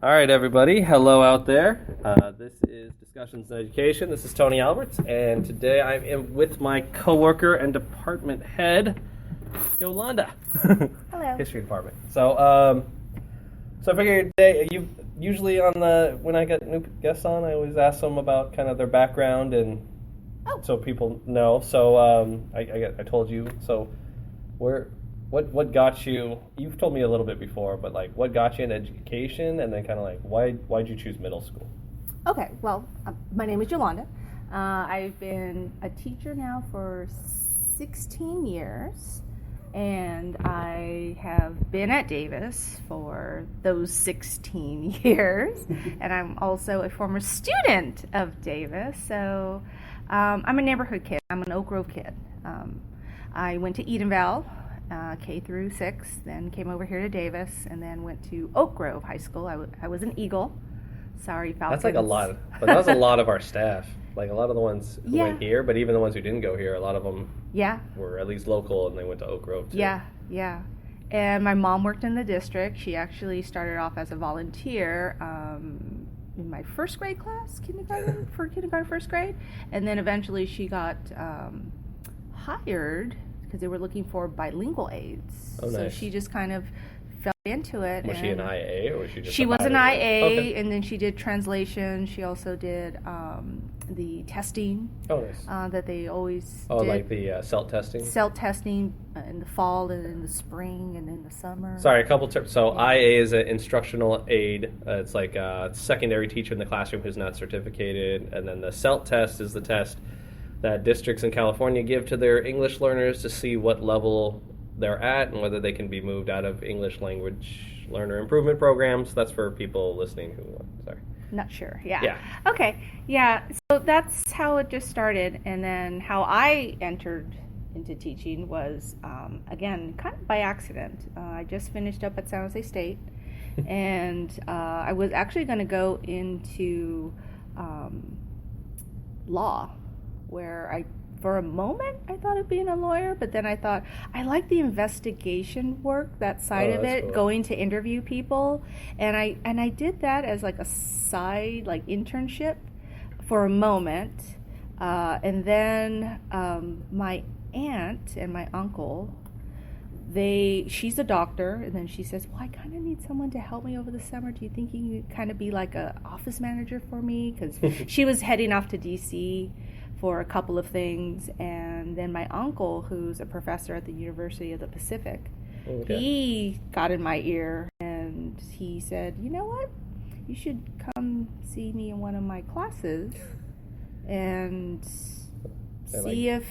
All right, everybody. Hello out there. This is Discussions in Education. This is Tony Alberts, and today I am with my coworker and department head, Yolanda. Hello. History department. So I figured today, you usually when I get new guests on, I always ask them about kind of their background and so people know. So I told you. So what got you? You've told me a little bit before, but like what got you in education, and then kind of like why'd you choose middle school? Okay, well, my name is Yolanda. I've been a teacher now for 16 years, and I have been at Davis for those 16 years, and I'm also a former student of Davis, so I'm a neighborhood kid. I'm an Oak Grove kid. I went to Edenvale, K through 6, then came over here to Davis, and then went to Oak Grove High School. I was an Eagle. Sorry, Falcons. That's like a lot, but that was a lot of our staff. Like a lot of the ones who went here, but even the ones who didn't go here, a lot of them were at least local, and they went to Oak Grove too. Yeah. And my mom worked in the district. She actually started off as a volunteer in my first grade class, kindergarten, first grade. And then eventually she got hired because they were looking for bilingual aides. Oh, nice. So she just kind of fell into it. Was she an IA, or was she just She was an IA, Okay. and then she did translation. She also did the testing. Oh, nice. That they always Oh, did. like the CELT testing? CELT testing in the fall and in the spring and in the summer. Sorry, a couple terms. So IA is an instructional aid. It's like a secondary teacher in the classroom who's not certificated. And then the CELT test is the test that districts in California give to their English learners to see what level they're at and whether they can be moved out of English language learner improvement programs. That's for people listening who, sorry. Not sure. Yeah. Okay. Yeah. So that's how it just started. And then how I entered into teaching was, again, kind of by accident. I just finished up at San Jose State, and I was actually going to go into law, where for a moment, I thought of being a lawyer, but then I thought, I like the investigation work, that side of it, cool. going to interview people. And I did that as like a side, like internship for a moment. And then my aunt and my uncle, she's a doctor, and then she says, well, I kind of need someone to help me over the summer. Do you think you could kind of be like a office manager for me? Because she was heading off to D.C. for a couple of things, and then my uncle, who's a professor at the University of the Pacific, he got in my ear, and he said, you know what, you should come see me in one of my classes and see if,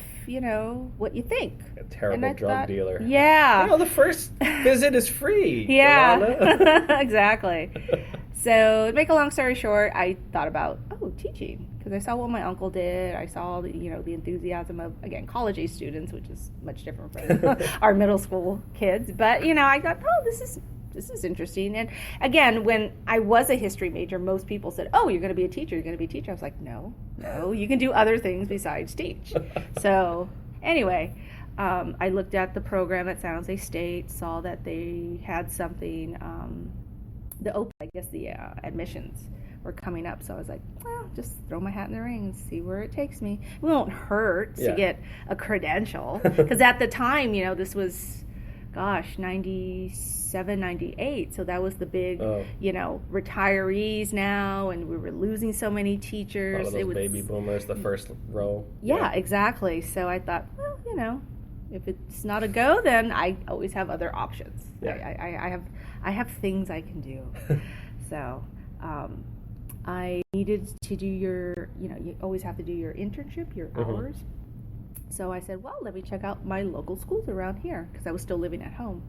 what you think. A terrible drug dealer. Yeah. The first visit is free. Yeah, exactly. So to make a long story short, I thought about, teaching, because I saw what my uncle did. I saw the enthusiasm of, again, college age students, which is much different from our middle school kids. But, I thought, this is interesting. And again, when I was a history major, most people said, you're going to be a teacher, I was like, no, you can do other things besides teach. So anyway, I looked at the program at San Jose State, saw that they had something, the admissions were coming up. So I was like, well, just throw my hat in the ring and see where it takes me. It won't hurt to get a credential. Because at the time, this was, 97, 98. So that was the big, retirees now, and we were losing so many teachers. A lot of those baby boomers, the first row. Yeah, exactly. So I thought, well, if it's not a go, then I always have other options. Yeah. I have things I can do. So I needed to do you always have to do your internship, your hours. So I said, well, let me check out my local schools around here, because I was still living at home.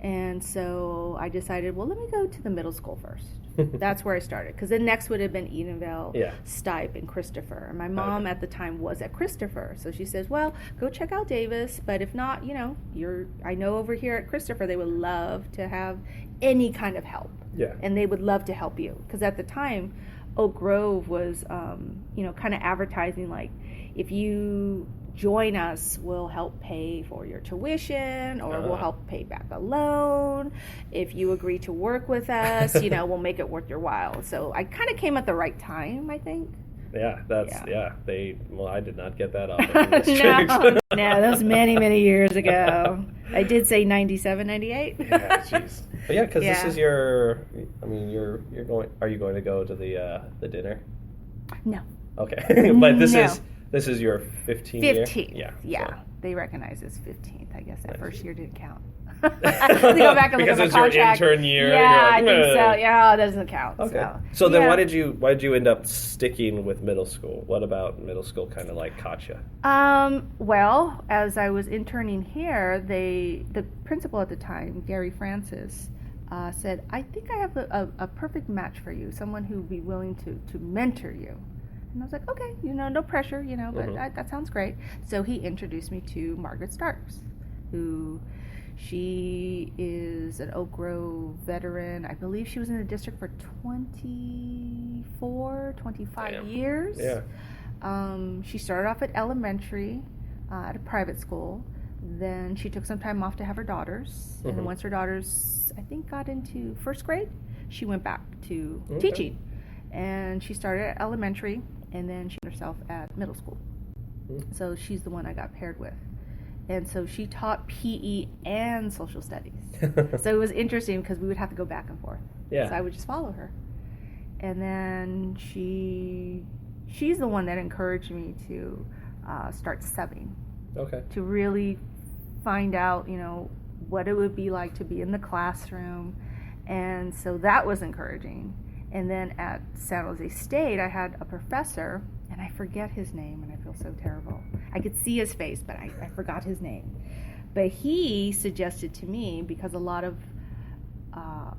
And so I decided, well, let me go to the middle school first. That's where I started, because the next would have been Edenvale, Stipe, and Christopher. And my mom at the time was at Christopher, so she says, well, go check out Davis, but if not, I know over here at Christopher they would love to have any kind of help. Yeah. And they would love to help you, because at the time, Oak Grove was, kind of advertising, like, if you join us, we'll help pay for your tuition, or we'll help pay back a loan. If you agree to work with us, we'll make it worth your while. So I kind of came at the right time, I think. Yeah, I did not get that offer. No, that was many, many years ago. I did say 97, 98. Yeah, jeez. But yeah, because this is you're going, are you going to go to the dinner? No. Okay. But this is your 15th year? 15th. Yeah. So. They recognize it's 15th. I guess that first year didn't count. I have to go back and look at my contract. Because it's your intern year. Yeah, I think so. Yeah, it doesn't count. Okay. So then why did you end up sticking with middle school? What about middle school kind of like caught you? Well, as I was interning here, the principal at the time, Gary Francis, said, I think I have a perfect match for you, someone who would be willing to mentor you. And I was like, okay, no pressure, but that sounds great. So he introduced me to Margaret Starks, who she is an Oak Grove veteran. I believe she was in the district for 25 years. Yeah. She started off at elementary at a private school. Then she took some time off to have her daughters. And then once her daughters, I think, got into first grade, she went back to teaching. And she started at elementary, and then she herself at middle school. So she's the one I got paired with. And so she taught PE and social studies. So it was interesting because we would have to go back and forth. Yeah. So I would just follow her. And then she's the one that encouraged me to start subbing. Okay. To really find out, what it would be like to be in the classroom. And so that was encouraging. And then at San Jose State, I had a professor, and I forget his name, and I feel so terrible. I could see his face, but I forgot his name. But he suggested to me, because a lot of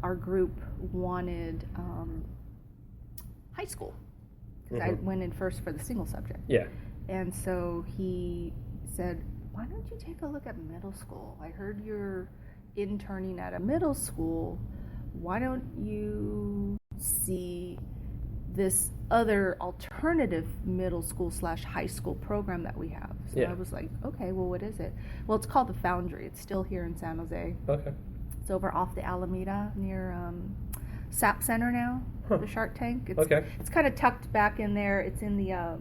our group wanted high school, because I went in first for the single subject. Yeah. And so he said, why don't you take a look at middle school? I heard you're interning at a middle school. Why don't you see this other alternative middle school / high school program that we have? So I was like, okay, well, what is it? Well, it's called the Foundry. It's still here in San Jose. Okay. It's over off the Alameda near SAP Center now, the Shark Tank. It's kind of tucked back in there. It's in the,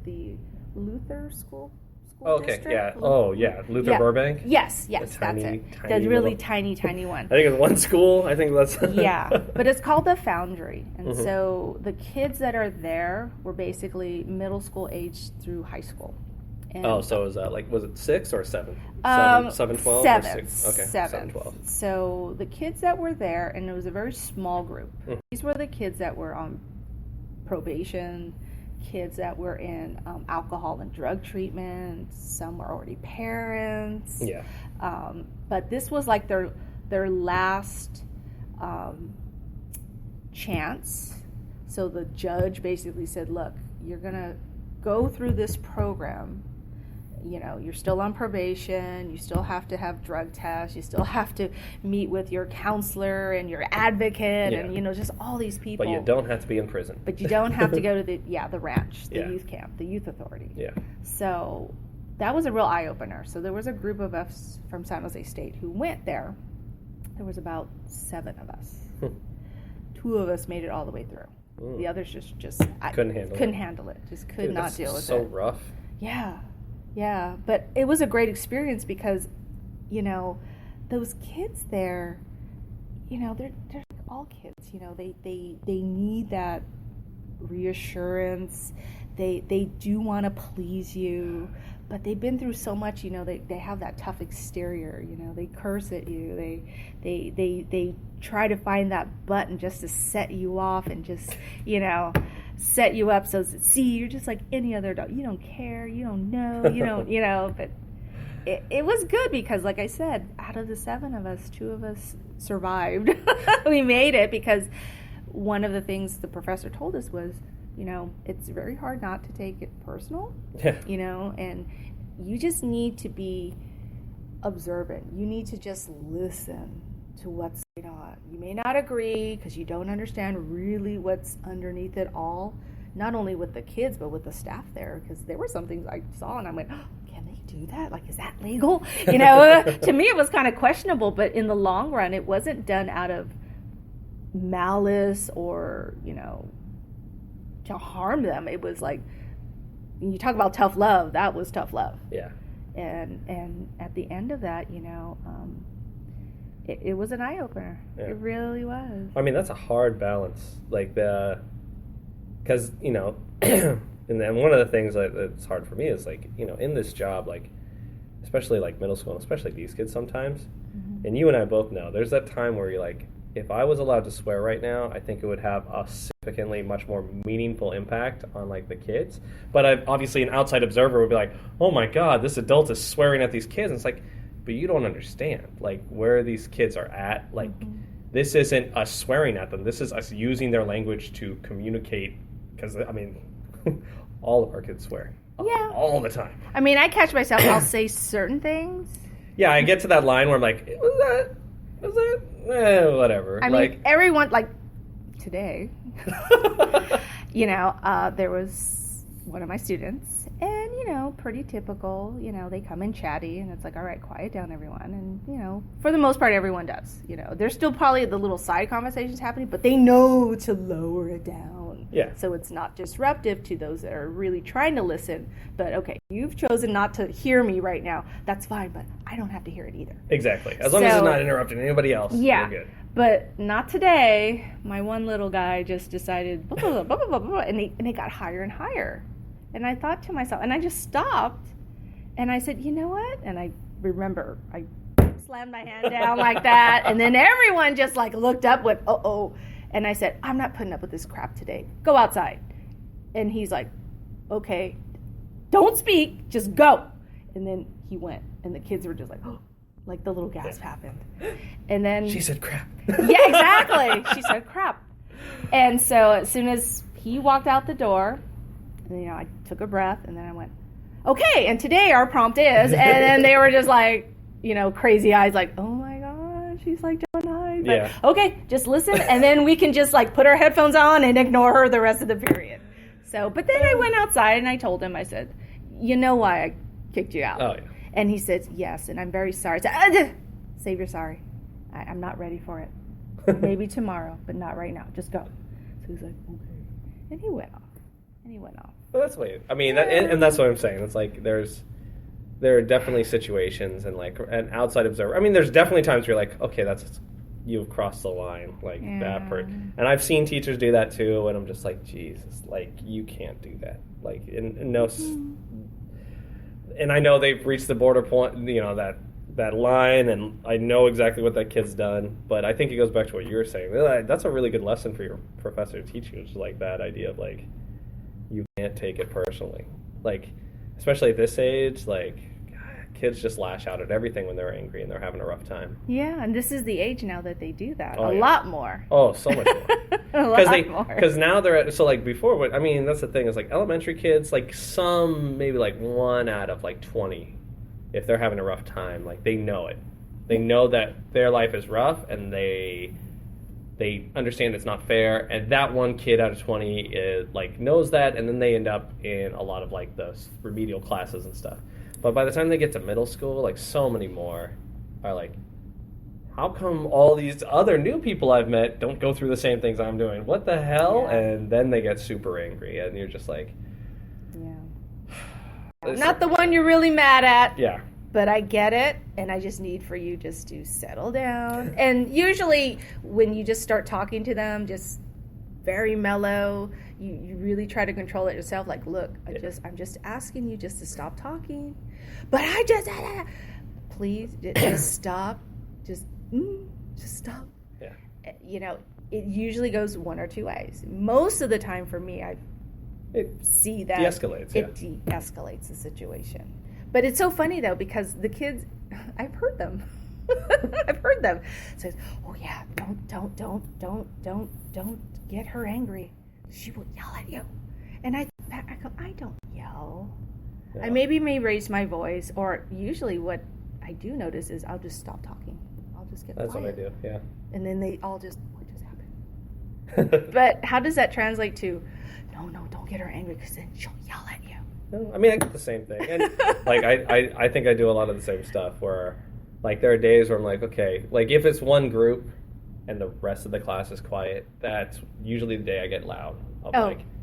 the Luther School? Okay, district? yeah. Oh, yeah. Luther Burbank? Yes, that's it. The really tiny one. I think it's one school. I think that's... Yeah, but it's called the Foundry. And so the kids that are there were basically middle school age through high school. And so is that was it 6 or 7? 7, 12? 7. Or 6? Okay, 7, 12. So the kids that were there, and it was a very small group. These were the kids that were on probation, kids that were in alcohol and drug treatment. Some were already parents. Yeah. But this was like their last chance. So the judge basically said, look, you're going to go through this program. You're still on probation. You still have to have drug tests. You still have to meet with your counselor and your advocate and, just all these people. But you don't have to be in prison. But you don't have to go to the ranch, the youth camp, the youth authority. Yeah. So that was a real eye-opener. So there was a group of us from San Jose State who went there. There was about 7 of us. 2 of us made it all the way through. The others just couldn't handle it. Just could not deal with it. So rough. Yeah, but it was a great experience because, those kids there, they're all kids. They need that reassurance. They do want to please you, but they've been through so much. They have that tough exterior. They curse at you. They try to find that button just to set you off and just set you up. So you're just like any other dog. You don't care. You don't know. You don't. But it was good because, like I said, out of the 7 of us, 2 of us survived. We made it because one of the things the professor told us was, it's very hard not to take it personal. Yeah. And you just need to be observant. You need to just listen to what's going on. You may not agree because you don't understand really what's underneath it all. not only with the kids, but with the staff there, because there were some things I saw and I went, oh, can they do that? Like, is that legal? You know, to me it was kind of questionable, but in the long run, it wasn't done out of malice or, you know, to harm them. It was like, you talk about tough love, that was tough love. Yeah. And at the end of that, you know, it was an eye-opener. Yeah. It really was. I mean, that's a hard balance. Like, because, you know, and then one of the things that's hard for me is, like, you know, in this job, like, especially, like, middle school, and especially these kids sometimes, and you and I both know, there's that time where you're like, if I was allowed to swear right now, I think it would have a significantly much more meaningful impact on, like, the kids. But obviously an outside observer would be like, oh my God, this adult is swearing at these kids. And it's like, but you don't understand, like, where these kids are at. Like, this isn't us swearing at them. This is us using their language to communicate. Because, I mean, all of our kids swear. Yeah. All the time. I mean, I catch myself, I'll say certain things. Yeah, I get to that line where I'm like, was it? Whatever. I mean, everyone, like, today, you know, there was one of my students, and, you know, pretty typical, you know, they come in chatty, and it's like, all right, quiet down, everyone. And, you know, for the most part, everyone does. You know, there's still probably the little side conversations happening, but they know to lower it down. Yeah. So it's not disruptive to those that are really trying to listen. But, okay, you've chosen not to hear me right now. That's fine, but I don't have to hear it either. Exactly. As long as it's not interrupting anybody else, yeah, you're good. But not today. My one little guy just decided, blah, blah, blah, blah, blah, blah, and it got higher and higher. And I thought to myself, and I just stopped, and I said, you know what? And I remember, I slammed my hand down like that, and then everyone just, like, looked up with, uh-oh. And I said, I'm not putting up with this crap today. Go outside. And he's like, okay, don't speak, just go. And then he went, and the kids were just like, oh, like the little gasp happened. And then she said crap. Yeah, exactly. She said crap. And so as soon as he walked out the door, you know, I took a breath, and then I went, okay, and today our prompt is, and then they were just like, you know, crazy eyes, like, oh my gosh, she's like John Hyde. But, yeah. Okay, just listen, and then we can just, like, put our headphones on and ignore her the rest of the period. So, but then I went outside, and I told him, I said, you know why I kicked you out? Oh, yeah. And he says, yes, and I'm very sorry. I said, save your sorry. I'm not ready for it. Maybe tomorrow, but not right now. Just go. So he's like, okay. And he went off. Well, that's what I mean, and that's what I'm saying. It's like there are definitely situations, and, like, an outside observer. I mean, there's definitely times where you're like, okay, you've crossed the line, like, that part. And I've seen teachers do that too, and I'm just like, Jesus, like, you can't do that. Like, and I know they've reached the border point, you know, that line, and I know exactly what that kid's done, but I think it goes back to what you were saying. That's a really good lesson for your professor to teach you, is like that idea of, like, you can't take it personally. Like, especially at this age, like, kids just lash out at everything when they're angry and they're having a rough time. Yeah, and this is the age now that they do that. Oh, a lot more. Oh, so much more. A lot more. Because now they're at, so, like, before, I mean, that's the thing, is, like, elementary kids, like, some, maybe, like, 1 out of, like, 20, if they're having a rough time, like, they know it. They know that their life is rough, and they understand it's not fair, and that one kid out of 20 knows that, and then they end up in a lot of, like, those remedial classes and stuff. But by the time they get to middle school, like, so many more are like, how come all these other new people I've met don't go through the same things I'm doing? What the hell? Yeah. And then they get super angry, and you're just like, yeah. Not the one you're really mad at. Yeah. But I get it, and I just need for you just to settle down. And usually when you just start talking to them, just very mellow, you really try to control it yourself. Like, look, I'm just asking you just to stop talking. But I just, please, just stop. Just stop. Yeah. You know, it usually goes one or two ways. Most of the time for me, see that de-escalates. It de-escalates the situation. But it's so funny, though, because the kids, I've heard them. Says, oh, yeah, don't get her angry. She will yell at you. And I go, I don't yell. Yeah. I maybe may raise my voice, or usually what I do notice is I'll just stop talking. I'll just get quiet. That's what I do, yeah. And then they all just, what just happened? But how does that translate to, no, don't get her angry because then she'll yell at you. No, I mean, I get the same thing. And, like, I think I do a lot of the same stuff where, like, there are days where I'm like, okay, like, if it's one group and the rest of the class is quiet, that's usually the day I get loud.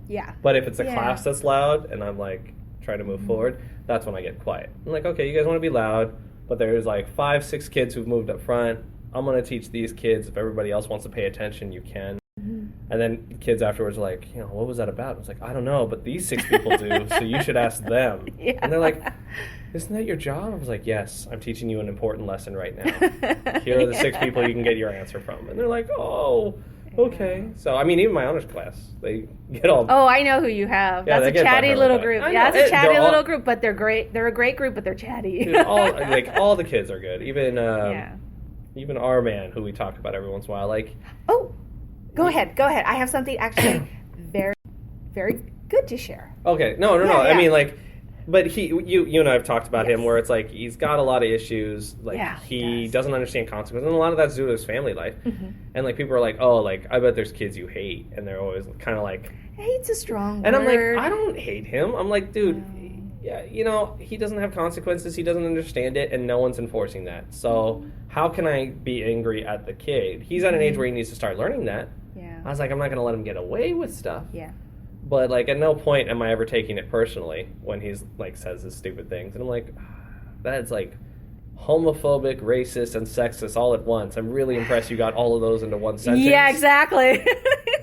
Yeah. But if it's a class that's loud and I'm, like, trying to move forward, that's when I get quiet. I'm like, okay, you guys want to be loud, but there's, like, 5-6 kids who've moved up front. I'm going to teach these kids. If everybody else wants to pay attention, you can. And then kids afterwards are like, you know, what was that about? I was like, I don't know, but these 6 people do, so you should ask them. Yeah. And they're like, isn't that your job? I was like, yes, I'm teaching you an important lesson right now. Here are the 6 people you can get your answer from. And they're like, oh, okay. So, I mean, even my honors class, they get all... Oh, I know who you have. Yeah, that's a chatty little group. Yeah, that's a chatty little group, but they're great. They're a great group, but they're chatty. Dude, all the kids are good. Even our man, who we talk about every once in a while, like... Oh! Go ahead. I have something actually very, very good to share. Okay. No. Yeah. I mean, like, but you and I have talked about him where it's like he's got a lot of issues. Like, he doesn't understand consequences. And a lot of that's due to his family life. And, like, people are like, oh, like, I bet there's kids you hate. And they're always kind of like... Hate's a strong word. And I'm like, I don't hate him. I'm like, dude, yeah, you know, he doesn't have consequences. He doesn't understand it. And no one's enforcing that. So how can I be angry at the kid? He's at an age where he needs to start learning that. Yeah. I was like, I'm not going to let him get away with stuff. Yeah. But, like, at no point am I ever taking it personally when he's, like, says his stupid things. And I'm like, that's, like, homophobic, racist, and sexist all at once. I'm really impressed you got all of those into one sentence. Yeah, exactly.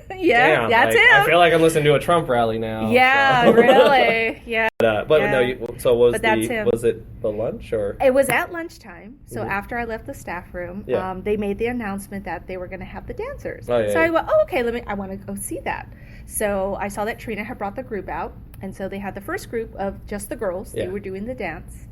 Damn, that's like, him. I feel like I'm listening to a Trump rally now. Yeah, so. really. Yeah. Was it the lunch or? It was at lunchtime. So after I left the staff room, they made the announcement that they were going to have the dancers. Oh, yeah, so I went, okay, I want to go see that. So I saw that Trina had brought the group out, and so they had the first group of just the girls. They were doing the dance.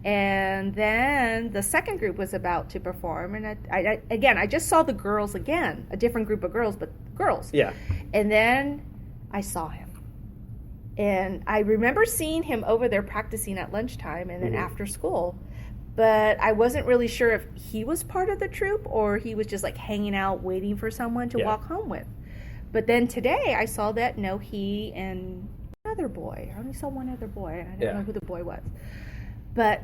And then the second group was about to perform, and I just saw the girls again, a different group of girls, but girls. Yeah. And then I saw him. And I remember seeing him over there practicing at lunchtime and then after school. But I wasn't really sure if he was part of the troupe or he was just like hanging out waiting for someone to walk home with. But then today I saw that, he and another boy. I only saw one other boy. I don't know who the boy was. But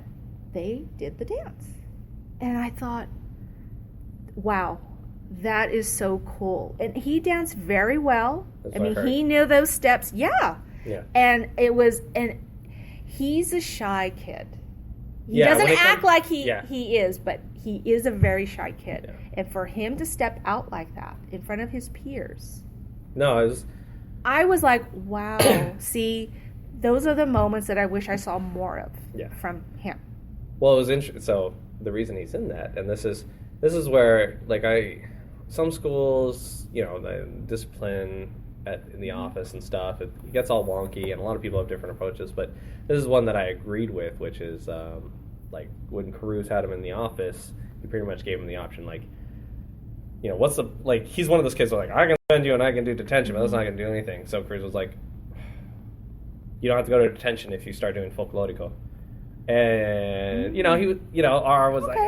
they did the dance. And I thought, wow, that is so cool. And he danced very well. He knew those steps. Yeah. And he's a shy kid. He doesn't act like he is, but he is a very shy kid. Yeah. And for him to step out like that in front of his peers. I was like, wow. See, those are the moments that I wish I saw more of from him. Well, it was interesting. So the reason he's in that, and this is where, like, some schools, the discipline in the office and stuff, it gets all wonky, and a lot of people have different approaches. But this is one that I agreed with, which is like when Caruso had him in the office, he pretty much gave him the option, like, what's the, like, he's one of those kids that, like, I can send you and I can do detention, but that's not going to do anything. So Caruso was like, you don't have to go to detention if you start doing folklorico. And, R was like,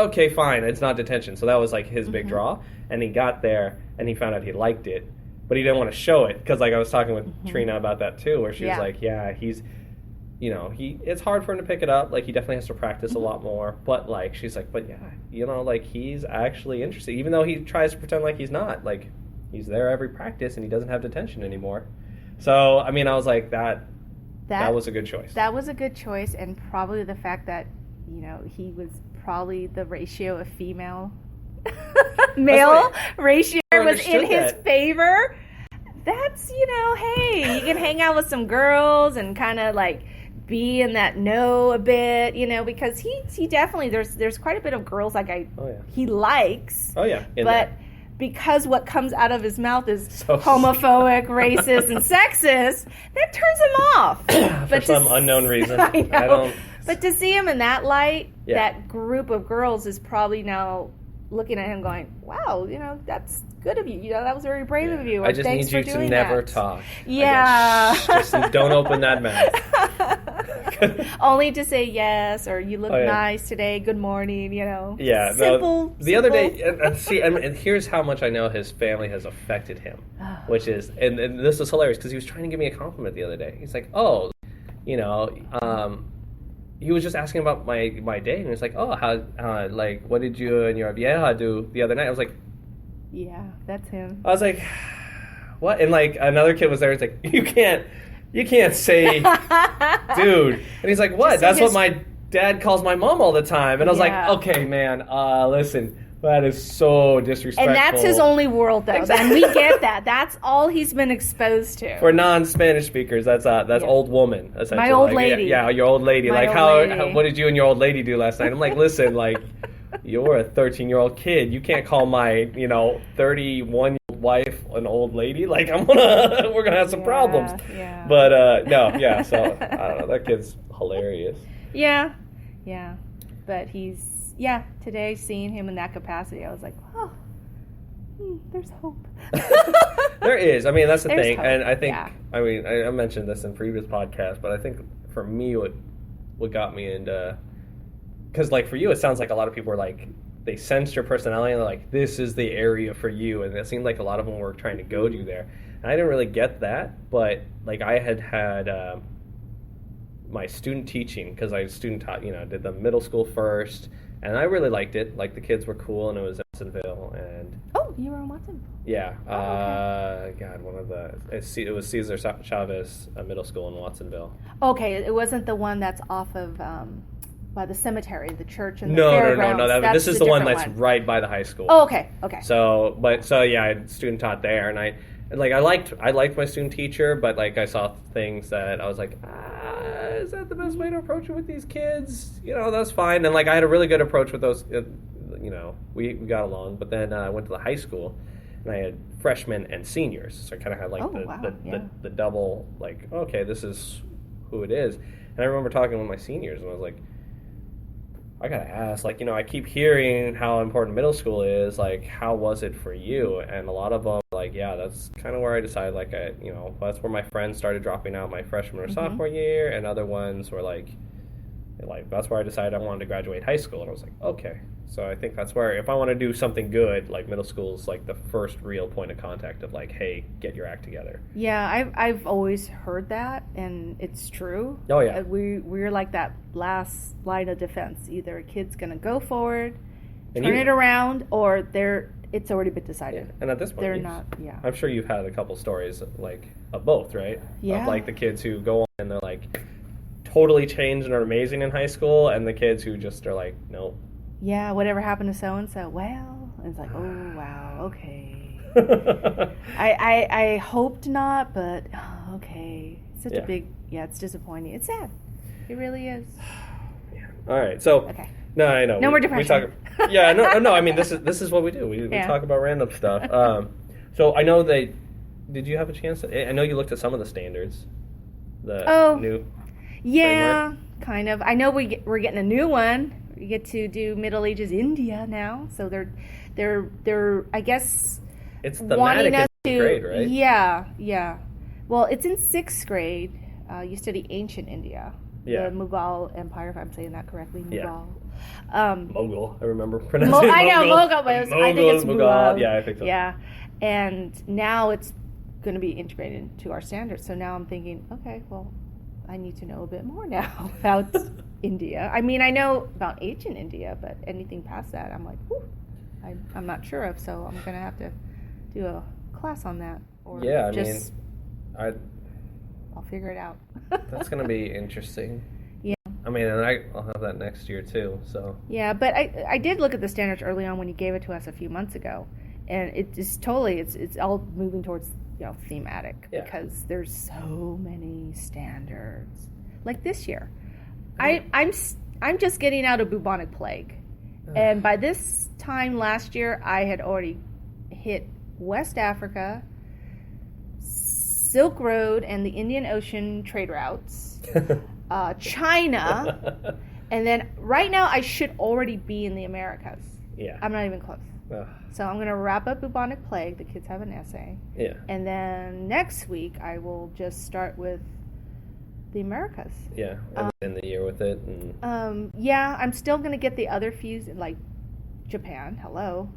okay, fine, it's not detention. So that was, like, his big draw. And he got there, and he found out he liked it. But he didn't want to show it, because, like, I was talking with Trina about that, too, where she was like, he's, it's hard for him to pick it up. Like, he definitely has to practice a lot more. But, like, she's like, but, like, he's actually interested. Even though he tries to pretend like he's not. Like, he's there every practice, and he doesn't have detention anymore. So, I mean, I was like, that was a good choice. That was a good choice, and probably the fact that, he was probably the ratio of female male ratio was in his favor. That's, hey, you can hang out with some girls and kind of like be in that know a bit, because he definitely, there's quite a bit of girls like he likes. Oh yeah. But because what comes out of his mouth is homophobic, racist, and sexist, that turns him off. For some unknown reason. I know. But to see him in that light, that group of girls is probably now looking at him going, wow, that's good of you. That was very brave of you. Or, I just thanks need you for to doing never that. talk. Yeah. Just don't open that mouth. Only to say yes, or you look nice today, good morning, Yeah. Simple. The other day, and here's how much I know his family has affected him, which is, and this is hilarious because he was trying to give me a compliment the other day. He's like, oh, he was just asking about my day, and he's like, oh, how, like, what did you and your vieja do the other night? I was like, yeah, that's him. I was like, what? And like another kid was there. He's like, you can't say, dude. And he's like, what? That's what my dad calls my mom all the time. And I was like, okay, man, listen. That is so disrespectful. And that's his only world, though. Exactly. And we get that. That's all he's been exposed to. For non-Spanish speakers, that's old woman, essentially. My old lady. Yeah, your old lady. My like, old lady. what did you and your old lady do last night? I'm like, listen, like, you're a 13-year-old kid. You can't call my, 31-year-old wife an old lady. Like, we're gonna have some problems. Yeah. But no, yeah. So I don't know. That kid's hilarious. Yeah. But today seeing him in that capacity, I was like, oh, there's hope. There is. I mean, that's the There's thing. hope. And I think, Yeah. I mean, I mentioned this in previous podcasts, but I think for me, what got me into, because like for you, it sounds like a lot of people are like, they sensed your personality and they're like, this is the area for you. And it seemed like a lot of them were trying to goad you there. And I didn't really get that, but like I had my student teaching, because I student taught, did the middle school first. And I really liked it. Like, the kids were cool, and it was in Watsonville. And oh, you were in Watsonville? yeah. Okay. It was Cesar Chavez Middle School in Watsonville. Okay, it wasn't the one that's off of by the cemetery, the church, and the No. fairgrounds. This is the one that's one. right by the high school. Oh, okay. So yeah, I student taught there, and I liked my student teacher, but like I saw things that I was like, is that the best way to approach it with these kids? That's fine. And like I had a really good approach with those. We got along. But then I went to the high school, and I had freshmen and seniors, so I kind of had like the double, like, okay, this is who it is. And I remember talking with my seniors, and I was like, I gotta ask, like, I keep hearing how important middle school is. Like, how was it for you? And a lot of them, like, yeah, that's kind of where I decided, like, that's where my friends started dropping out my freshman or sophomore year, and other ones were like, that's where I decided I wanted to graduate high school. And I was like, okay. So I think that's where, if I want to do something good, like, middle school is like the first real point of contact of like, hey, get your act together. Yeah, I've always heard that, and it's true. Oh yeah, we're like that last line of defense. Either a kid's gonna go forward, and turn it around, or it's already been decided. Yeah. And at this point, they're not. Yeah, I'm sure you've had a couple stories like of both, right? Yeah. Of like the kids who go on and they're like totally changed and are amazing in high school, and the kids who just are like, nope. Yeah, whatever happened to so and so? Well, it's like, oh wow, okay. I hoped not, but okay. Such a big, it's disappointing. It's sad. It really is. Yeah. All right, so okay. No, I know. No more depression. No. I mean, this is what we do. We talk about random stuff. So I know did you have a chance? I know you looked at some of the standards. The new. Yeah, framework. kind of. I know we're getting a new one. We get to do Middle Ages India now, so they're I guess it's thematic in 6th grade, right? Yeah. Well, it's in 6th grade. You study ancient India, the Mughal Empire, if I'm saying that correctly. Mughal. Mogul. I remember pronouncing it. I know Mughal, but I think it's Mughal. Yeah, I think so. Yeah, and now it's going to be integrated into our standards. So now I'm thinking, okay, well, I need to know a bit more now about India. I mean, I know about ancient India, but anything past that, I'm like, whew, I'm not sure of. So I'm going to have to do a class on that. Or I'll figure it out. That's going to be interesting. Yeah. I mean, and I'll have that next year too. So. Yeah, but I did look at the standards early on when you gave it to us a few months ago, and it's all moving towards thematic because there's so many standards. Like this year, I'm just getting out of bubonic plague, and by this time last year, I had already hit West Africa, Silk Road, and the Indian Ocean trade routes, China, and then right now I should already be in the Americas. Yeah. I'm not even close. Ugh. So I'm going to wrap up bubonic plague. The kids have an essay. Yeah. And then next week I will just start with the Americas. Yeah, and end the year with it. And yeah, I'm still going to get the other few, like Japan. Hello.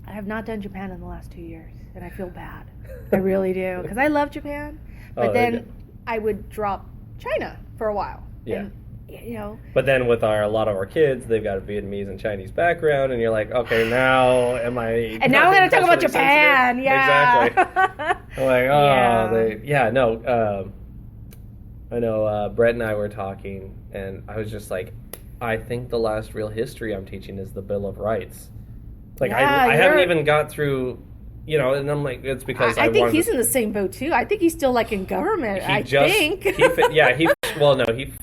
I have not done Japan in the last 2 years, and I feel bad. I really do, because I love Japan. But then I would drop China for a while. Yeah. And, But then with a lot of our kids, they've got a Vietnamese and Chinese background, and you're like, okay, now am I? And now we're going to talk about Japan. Sensitive? Yeah. Exactly. I'm like, I know Brett and I were talking, and I was just like, I think the last real history I'm teaching is the Bill of Rights. Like, I haven't even got through, and I'm like, it's because I think he's in the same boat, too. I think he's still, like, in government, he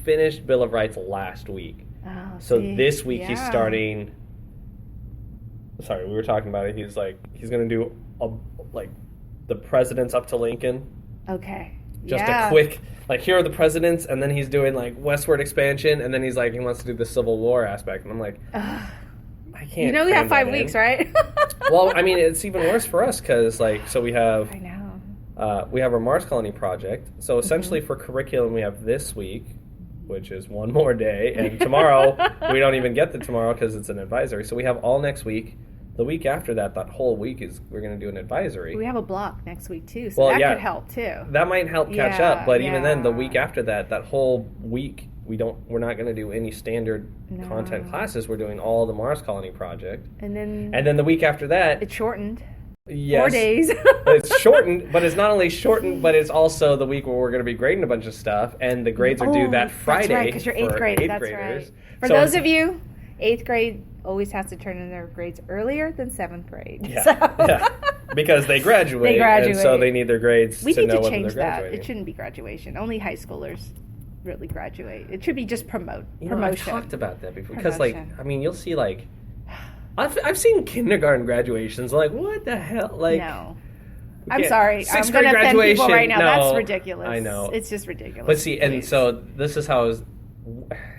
finished Bill of Rights last week. Oh, so this week he's starting, sorry, we were talking about it, he's going to do, the presidents up to Lincoln. Okay. Just a quick, here are the presidents, and then he's doing, westward expansion, and then he's he wants to do the Civil War aspect, and I'm like, I can't. We have 5 weeks, right? Well, I mean, it's even worse for us, because, so we have, I know. we have our Mars Colony project, so essentially for curriculum we have this week, which is one more day, and tomorrow, we don't even get the tomorrow, because it's an advisory, so we have all next week. The week after that whole week we're going to do an advisory. We have a block next week, too, so that could help, too. That might help catch up, but even then, the week after that whole week, we're not going to do any standard content classes. We're doing all the Mars Colony project. And then the week after that... It's shortened. Yes. 4 days. It's shortened, but it's not only shortened, but it's also the week where we're going to be grading a bunch of stuff, and the grades are due that Friday. That's right, because you're 8th grade. That's graders. Right. For those of you, 8th grade always has to turn in their grades earlier than 7th grade. Yeah, yeah. Because they graduate. And so they need their grades to know whether they're graduating. We need to change that. It shouldn't be graduation. Only high schoolers really graduate. It should be just promotion. I've talked about that before. Because, you'll see, I've seen kindergarten graduations. What the hell? No. I'm sorry. I'm going to offend people right now. No, that's ridiculous. I know. It's just ridiculous. But see, and so this is how it was,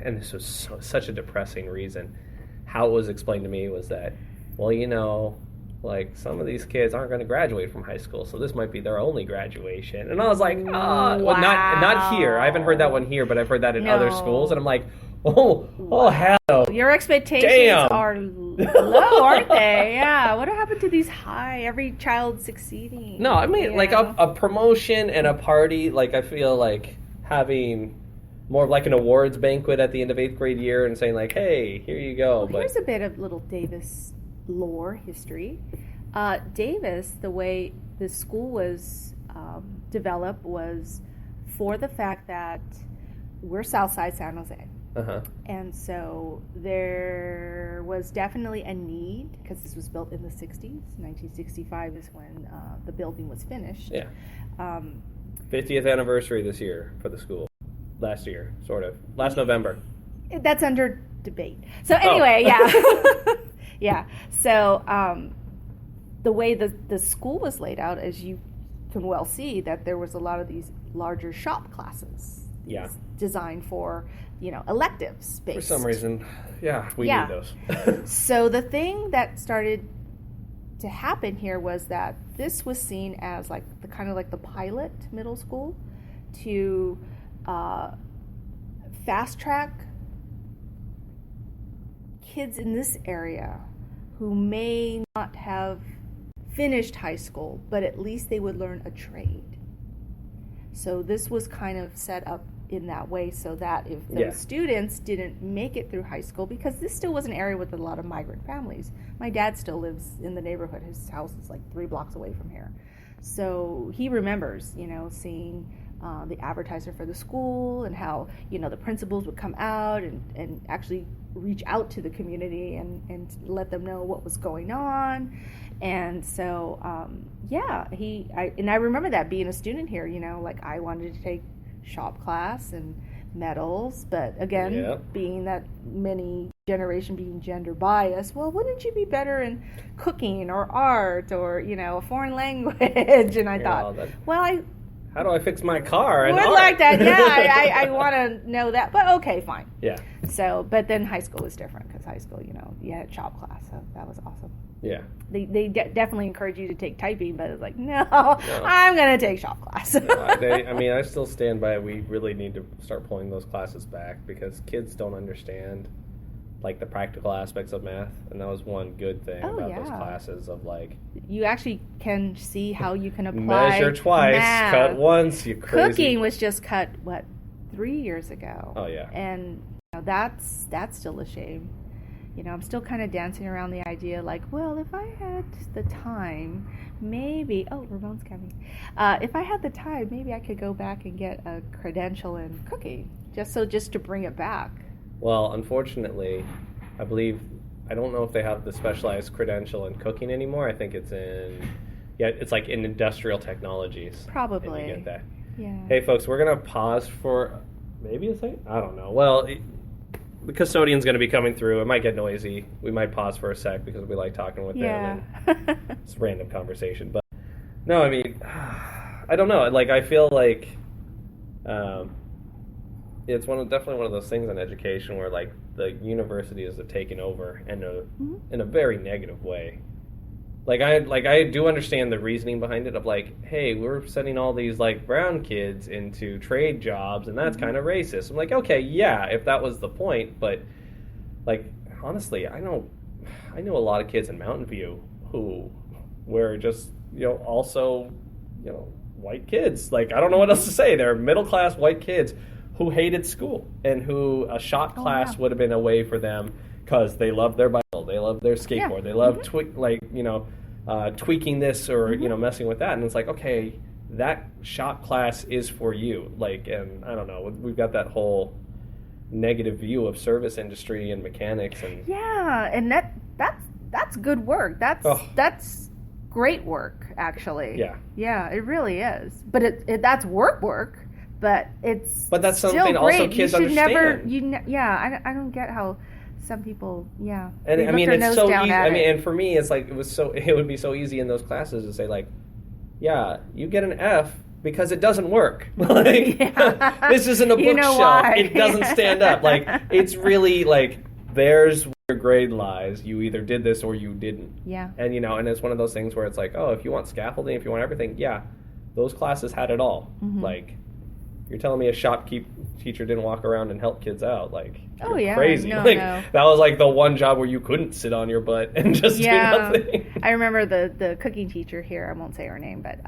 and this was such a depressing reason. How it was explained to me was that, some of these kids aren't going to graduate from high school, so this might be their only graduation. And I was like, wow. Well, not here. I haven't heard that one here, but I've heard that in other schools, and I'm like, oh, hell no. Your expectations are low, aren't they? Yeah. What happened to these high, every child succeeding? No, I mean, a promotion and a party, I feel like having more of an awards banquet at the end of 8th grade year and saying hey, here you go. Well, here's a bit of little Davis lore history. Davis, the way the school was developed was for the fact that we're Southside San Jose. Uh-huh. And so there was definitely a need, because this was built in the 60s. 1965 is when the building was finished. Yeah. 50th anniversary this year for the school. Last year, sort of. Last November. That's under debate. So anyway, yeah. Yeah. So the way the school was laid out, as you can well see, that there was a lot of these larger shop classes. Yeah. Designed for, electives based. For some reason, we need those. So the thing that started to happen here was that this was seen as the pilot middle school to fast track kids in this area who may not have finished high school, but at least they would learn a trade. So this was kind of set up in that way so that if those students didn't make it through high school, because this still was an area with a lot of migrant families. My dad still lives in the neighborhood. His house is 3 blocks away from here. So he remembers, seeing the advertiser for the school and how, the principals would come out and actually reach out to the community and let them know what was going on. And so, I remember that being a student here, I wanted to take shop class and metals, but again, being that many generation being gender biased, well, wouldn't you be better in cooking or art or, a foreign language? And I thought, how do I fix my car? Would like that. Yeah, I want to know that. But okay, fine. Yeah. So, but then high school was different because high school, you had shop class, so that was awesome. Yeah. They definitely encourage you to take typing, but it's like, no. I'm going to take shop class. I still stand by it. We really need to start pulling those classes back because kids don't understand like the practical aspects of math, and that was one good thing about those classes of like you actually can see how you can apply measure twice, math. Cut once. You crazy. Cooking was just cut 3 years ago. Oh yeah, and that's still a shame. I'm still kind of dancing around the idea like, well, if I had the time, maybe Ramon's coming. If I had the time, maybe I could go back and get a credential in cooking, just to bring it back. Well, unfortunately, I don't know if they have the specialized credential in cooking anymore. I think it's like in industrial technologies. Probably. And you get that. Yeah. Hey, folks, we're going to pause for maybe a second? I don't know. Well, the custodian's going to be coming through. It might get noisy. We might pause for a sec because we like talking with them. And it's random conversation. But, no, I mean, I don't know. Like, I feel like... it's definitely one of those things in education where like the university is taking over in a very negative way. Like I do understand the reasoning behind it of like, hey, we're sending all these like brown kids into trade jobs and that's kind of racist. I'm like, okay, yeah, if that was the point, but like honestly, I know a lot of kids in Mountain View who were just also white kids. Like I don't know what else to say. They're middle class white kids who hated school and who a shop class would have been a way for them because they love their Bible, they love their skateboard, they love tweaking this or messing with that, and it's like, okay, that shop class is for you. Like, and I don't know, we've got that whole negative view of service industry and mechanics and and that's good work. That's great work actually. Yeah, it really is. But that's work. But that's something still also great. kids you should understand. I don't get how some people, And I mean, it's so easy. I mean, and for me, it's like it would be so easy in those classes to say like, yeah, you get an F because it doesn't work. Like, this isn't a bookshelf. Why? It doesn't stand up. Like, it's really like there's where your grade lies. You either did this or you didn't. Yeah. And and it's one of those things where it's like, oh, if you want scaffolding, if you want everything, those classes had it all. Like. You're telling me a shopkeep teacher didn't walk around and help kids out? Like, you're crazy. No. That was like the one job where you couldn't sit on your butt and just do nothing. I remember the cooking teacher here, I won't say her name, but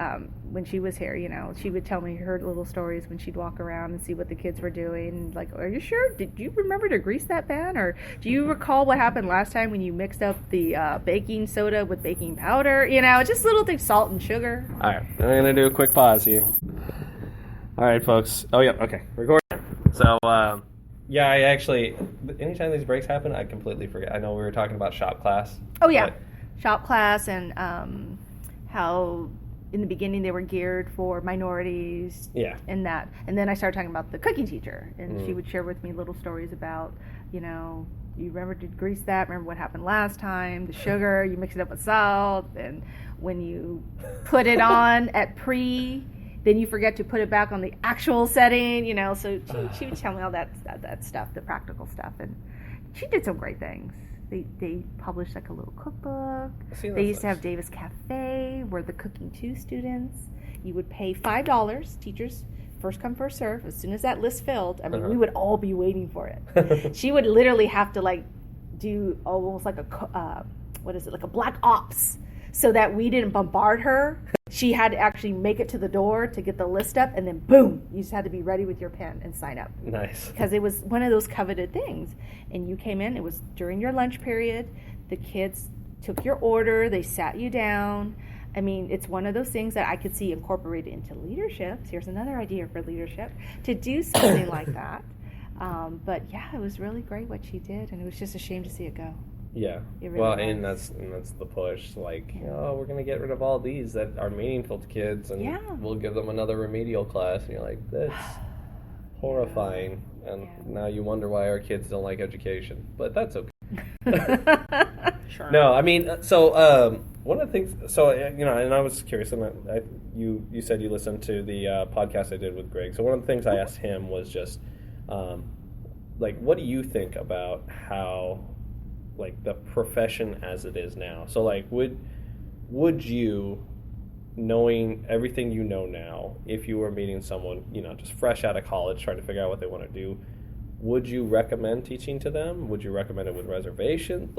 when she was here, she would tell me her little stories when she'd walk around and see what the kids were doing. Like, are you sure? Did you remember to grease that pan? Or do you recall what happened last time when you mixed up the baking soda with baking powder? Just little things, salt and sugar. All right, I'm going to do a quick pause here. All right, folks. Oh, yeah. Okay. Recording. So, I actually, anytime these breaks happen, I completely forget. I know we were talking about shop class. Oh, yeah. Shop class and how in the beginning they were geared for minorities. Yeah. And that. And then I started talking about the cooking teacher. And she would share with me little stories about, you remember to grease that, remember what happened last time, the sugar, you mix it up with salt, and when you put it on at then you forget to put it back on the actual setting, so she would tell me all that stuff, the practical stuff, and she did some great things. They published like a little cookbook. They used to have Davis Cafe, where the Cooking 2 students, you would pay $5, teachers, first come, first serve. As soon as that list filled, we would all be waiting for it. She would literally have to like do almost like like a black ops, so that we didn't bombard her. She had to actually make it to the door to get the list up, and then boom, you just had to be ready with your pen and sign up. Nice. Because it was one of those coveted things. And you came in, it was during your lunch period, the kids took your order, they sat you down. I mean, it's one of those things that I could see incorporated into leadership. Here's another idea for leadership, to do something like that. But it was really great what she did, and it was just a shame to see it go. Yeah. Really well, was. and that's the push. Like, we're going to get rid of all these that are meaningful to kids, and we'll give them another remedial class. And you're like, that's horrifying. And now you wonder why our kids don't like education. But that's okay. Sure. No, I mean, so one of the things, so, and I was curious, and you said you listened to the podcast I did with Greg. So one of the things I asked him was just, what do you think about how, the profession as it is now? So, would you, knowing everything you know now, if you were meeting someone, just fresh out of college, trying to figure out what they want to do, would you recommend teaching to them? Would you recommend it with reservation?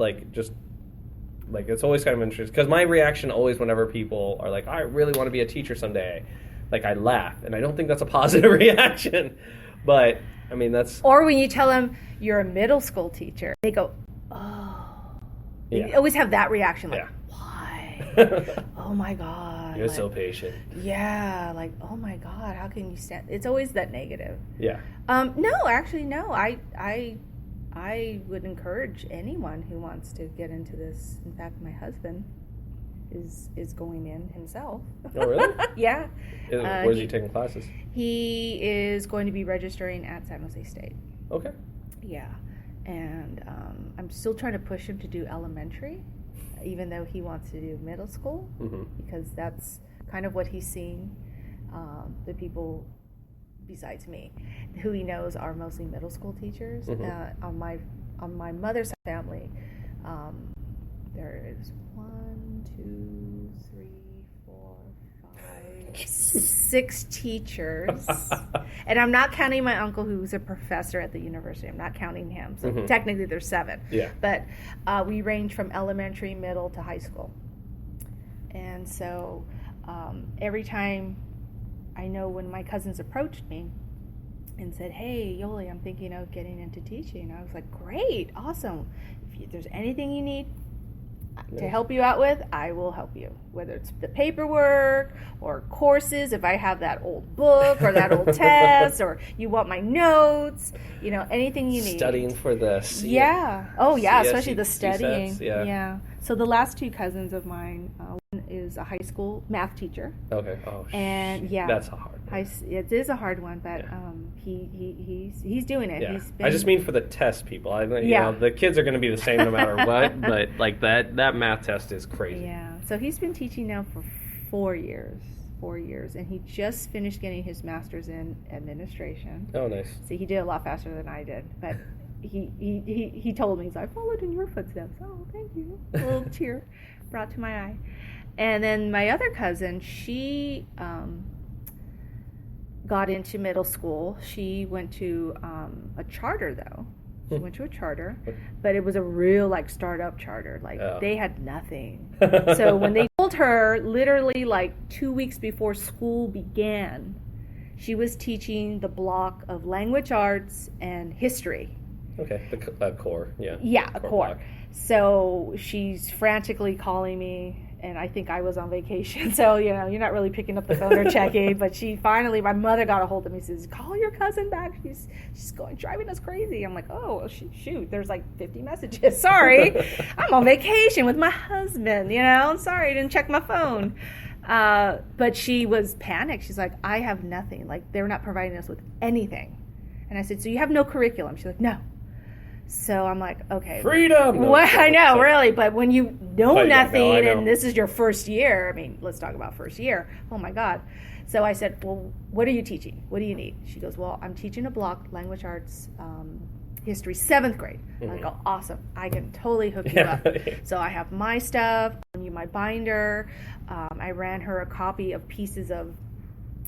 It's always kind of interesting, because my reaction always whenever people are like, I really want to be a teacher someday, I laugh, and I don't think that's a positive reaction, but I mean, that's... Or when you tell them you're a middle school teacher, they go, oh. They always have that reaction, why? Oh my God. You're so patient. Yeah, oh my God, how can you stand... It's always that negative. Yeah. No, actually, no. I would encourage anyone who wants to get into this. In fact, my husband is going in himself. Oh, really? Yeah. Where's he taking classes? He is going to be registering at San Jose State. Okay. Yeah. And I'm still trying to push him to do elementary, even though he wants to do middle school, because that's kind of what he's seen. The people besides me who he knows are mostly middle school teachers. On my mother's family, there is 6 teachers, and I'm not counting my uncle who's a professor at the university. I'm not counting him, so technically there's 7. Yeah. But we range from elementary, middle to high school, and so every time, I know when my cousins approached me and said, hey, Yoli, I'm thinking of getting into teaching. I was like, great, awesome. If there's anything you need to help you out with, I will help you. Whether it's the paperwork or courses, if I have that old book or that old test, or you want my notes, anything you need. Studying for this. Yeah. Oh, yeah, especially the CSETs, studying. yeah. So the last 2 cousins of mine, one is a high school math teacher. Okay. Oh, and yeah, that's a hard one. It is a hard one, but he's doing it. Yeah. I just mean for the test people. The kids are going to be the same no matter what, but that math test is crazy. Yeah. So he's been teaching now for 4 years. 4 years, and he just finished getting his master's in administration. Oh, nice. So he did a lot faster than I did, but he told me, I followed in your footsteps. Oh, thank you. A little tear brought to my eye. And then my other cousin, she got into middle school. She went to a charter, though. She went to a charter, but it was a real startup charter. They had nothing. So when they told her, literally 2 weeks before school began, she was teaching the block of language arts and history. Okay, the core, yeah. Yeah, a core. Block. So she's frantically calling me, and I think I was on vacation. So, you're not really picking up the phone or checking. But my mother got a hold of me and says, call your cousin back. She's driving us crazy. I'm like, oh, shoot, there's 50 messages. Sorry, I'm on vacation with my husband, Sorry, I didn't check my phone. But she was panicked. She's like, I have nothing. They're not providing us with anything. And I said, so you have no curriculum? She's like, no. So I'm like, okay. Freedom! No, I know, really. But when you know nothing and this is your first year, let's talk about first year. Oh, my God. So I said, well, what are you teaching? What do you need? She goes, well, I'm teaching a block, language arts, history, 7th grade. I go, awesome. I can totally hook you up. So I have my stuff, my binder. I ran her a copy of pieces of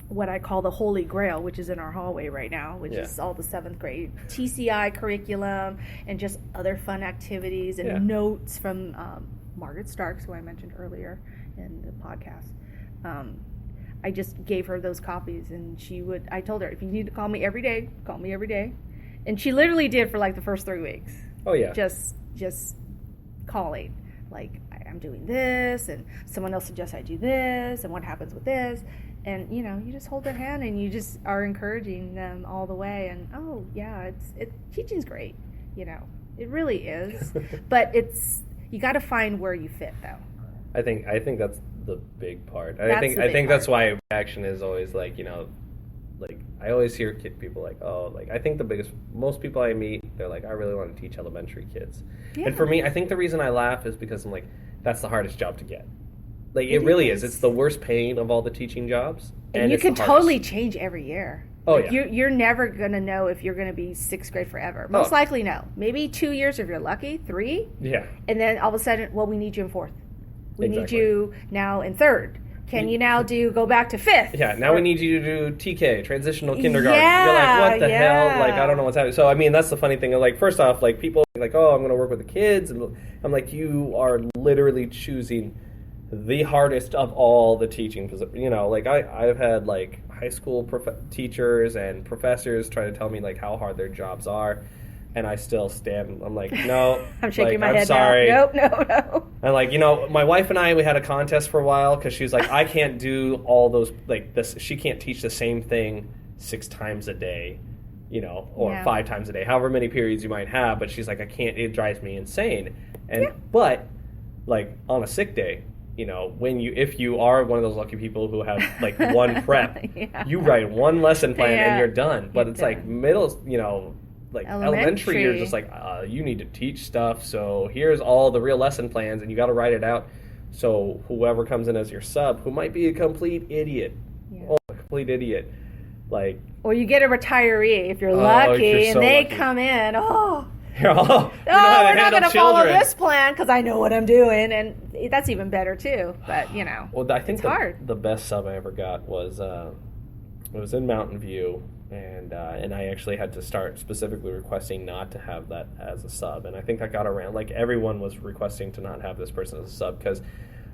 what I call the Holy Grail, which is in our hallway right now, which is all the 7th grade TCI curriculum and just other fun activities and notes from Margaret Starks, who I mentioned earlier in the podcast. I just gave her those copies, and I told her, if you need to call me every day, call me every day. And she literally did for the first 3 weeks. Oh, yeah. Just calling. I'm doing this, and someone else suggests I do this, and what happens with this. And, you just hold their hand and you just are encouraging them all the way. And, oh, yeah, teaching's great, It really is. But you got to find where you fit, though. I think that's the big part. I think that's why action is always I always hear people I think most people I meet, they're I really want to teach elementary kids. Yeah. And for me, I think the reason I laugh is because I'm that's the hardest job to get. Like, it really is. It's the worst pain of all the teaching jobs. And you can totally change every year. Oh, like, yeah. You're never going to know if you're going to be sixth grade forever. Most likely, no. Maybe 2 years if you're lucky, 3. Yeah. And then all of a sudden, well, we need you in 4th. We need you now in 3rd. Can you now go back to 5th? Yeah, now we need you to do TK, transitional kindergarten. You're like, what the hell? Like, I don't know what's happening. So, I mean, that's the funny thing. Like, first off, like, people are like, oh, I'm going to work with the kids. And I'm like, you are literally choosing the hardest of all the teaching. You know, like, I've had, like, high school teachers and professors try to tell me, like, how hard their jobs are. And I still stand. I'm like, no. I'm shaking my head. I'm sorry. Now. No. And like, you know, my wife and I, we had a contest for a while because she was like, I can't do all those, like, this. She can't teach the same thing 6 times a day, you know, or 5 times a day, however many periods you might have. But she's like, I can't. It drives me insane. And but like on a sick day, you know, if you are one of those lucky people who have like one prep, you write one lesson plan and you're done. But it's like middle, you know. Like elementary, you're just like, you need to teach stuff, so here's all the real lesson plans, and you got to write it out. So whoever comes in as your sub, who might be a complete idiot, a complete idiot, like, or you get a retiree if you're lucky, and they come in, we're not going to follow this plan because I know what I'm doing, and that's even better too. But you know, well, I think it's hard. The best sub I ever got was it was in Mountain View. And I actually had to start specifically requesting not to have that as a sub. And I think I got around, like, everyone was requesting to not have this person as a sub because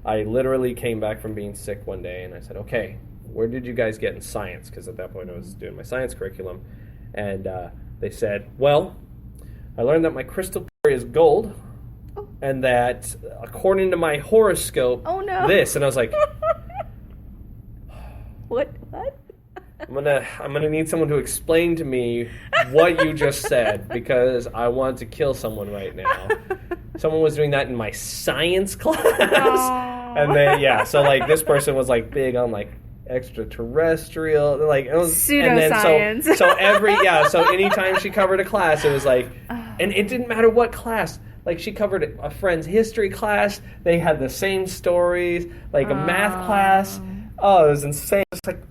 I literally came back from being sick one day and I said, okay, where did you guys get in science? Because at that point I was doing my science curriculum. And they said, well, I learned that my crystal is gold and that according to my horoscope, this. And I was like, What? I'm gonna need someone to explain to me what you just said because I want to kill someone right now. Someone was doing that in my science class, and then so like this person was like big on like extraterrestrial, like it was pseudoscience. So anytime she covered a class, it was like, and it didn't matter what class. Like she covered a friend's history class. They had the same stories. Like a math class. Oh, it was insane. It's like,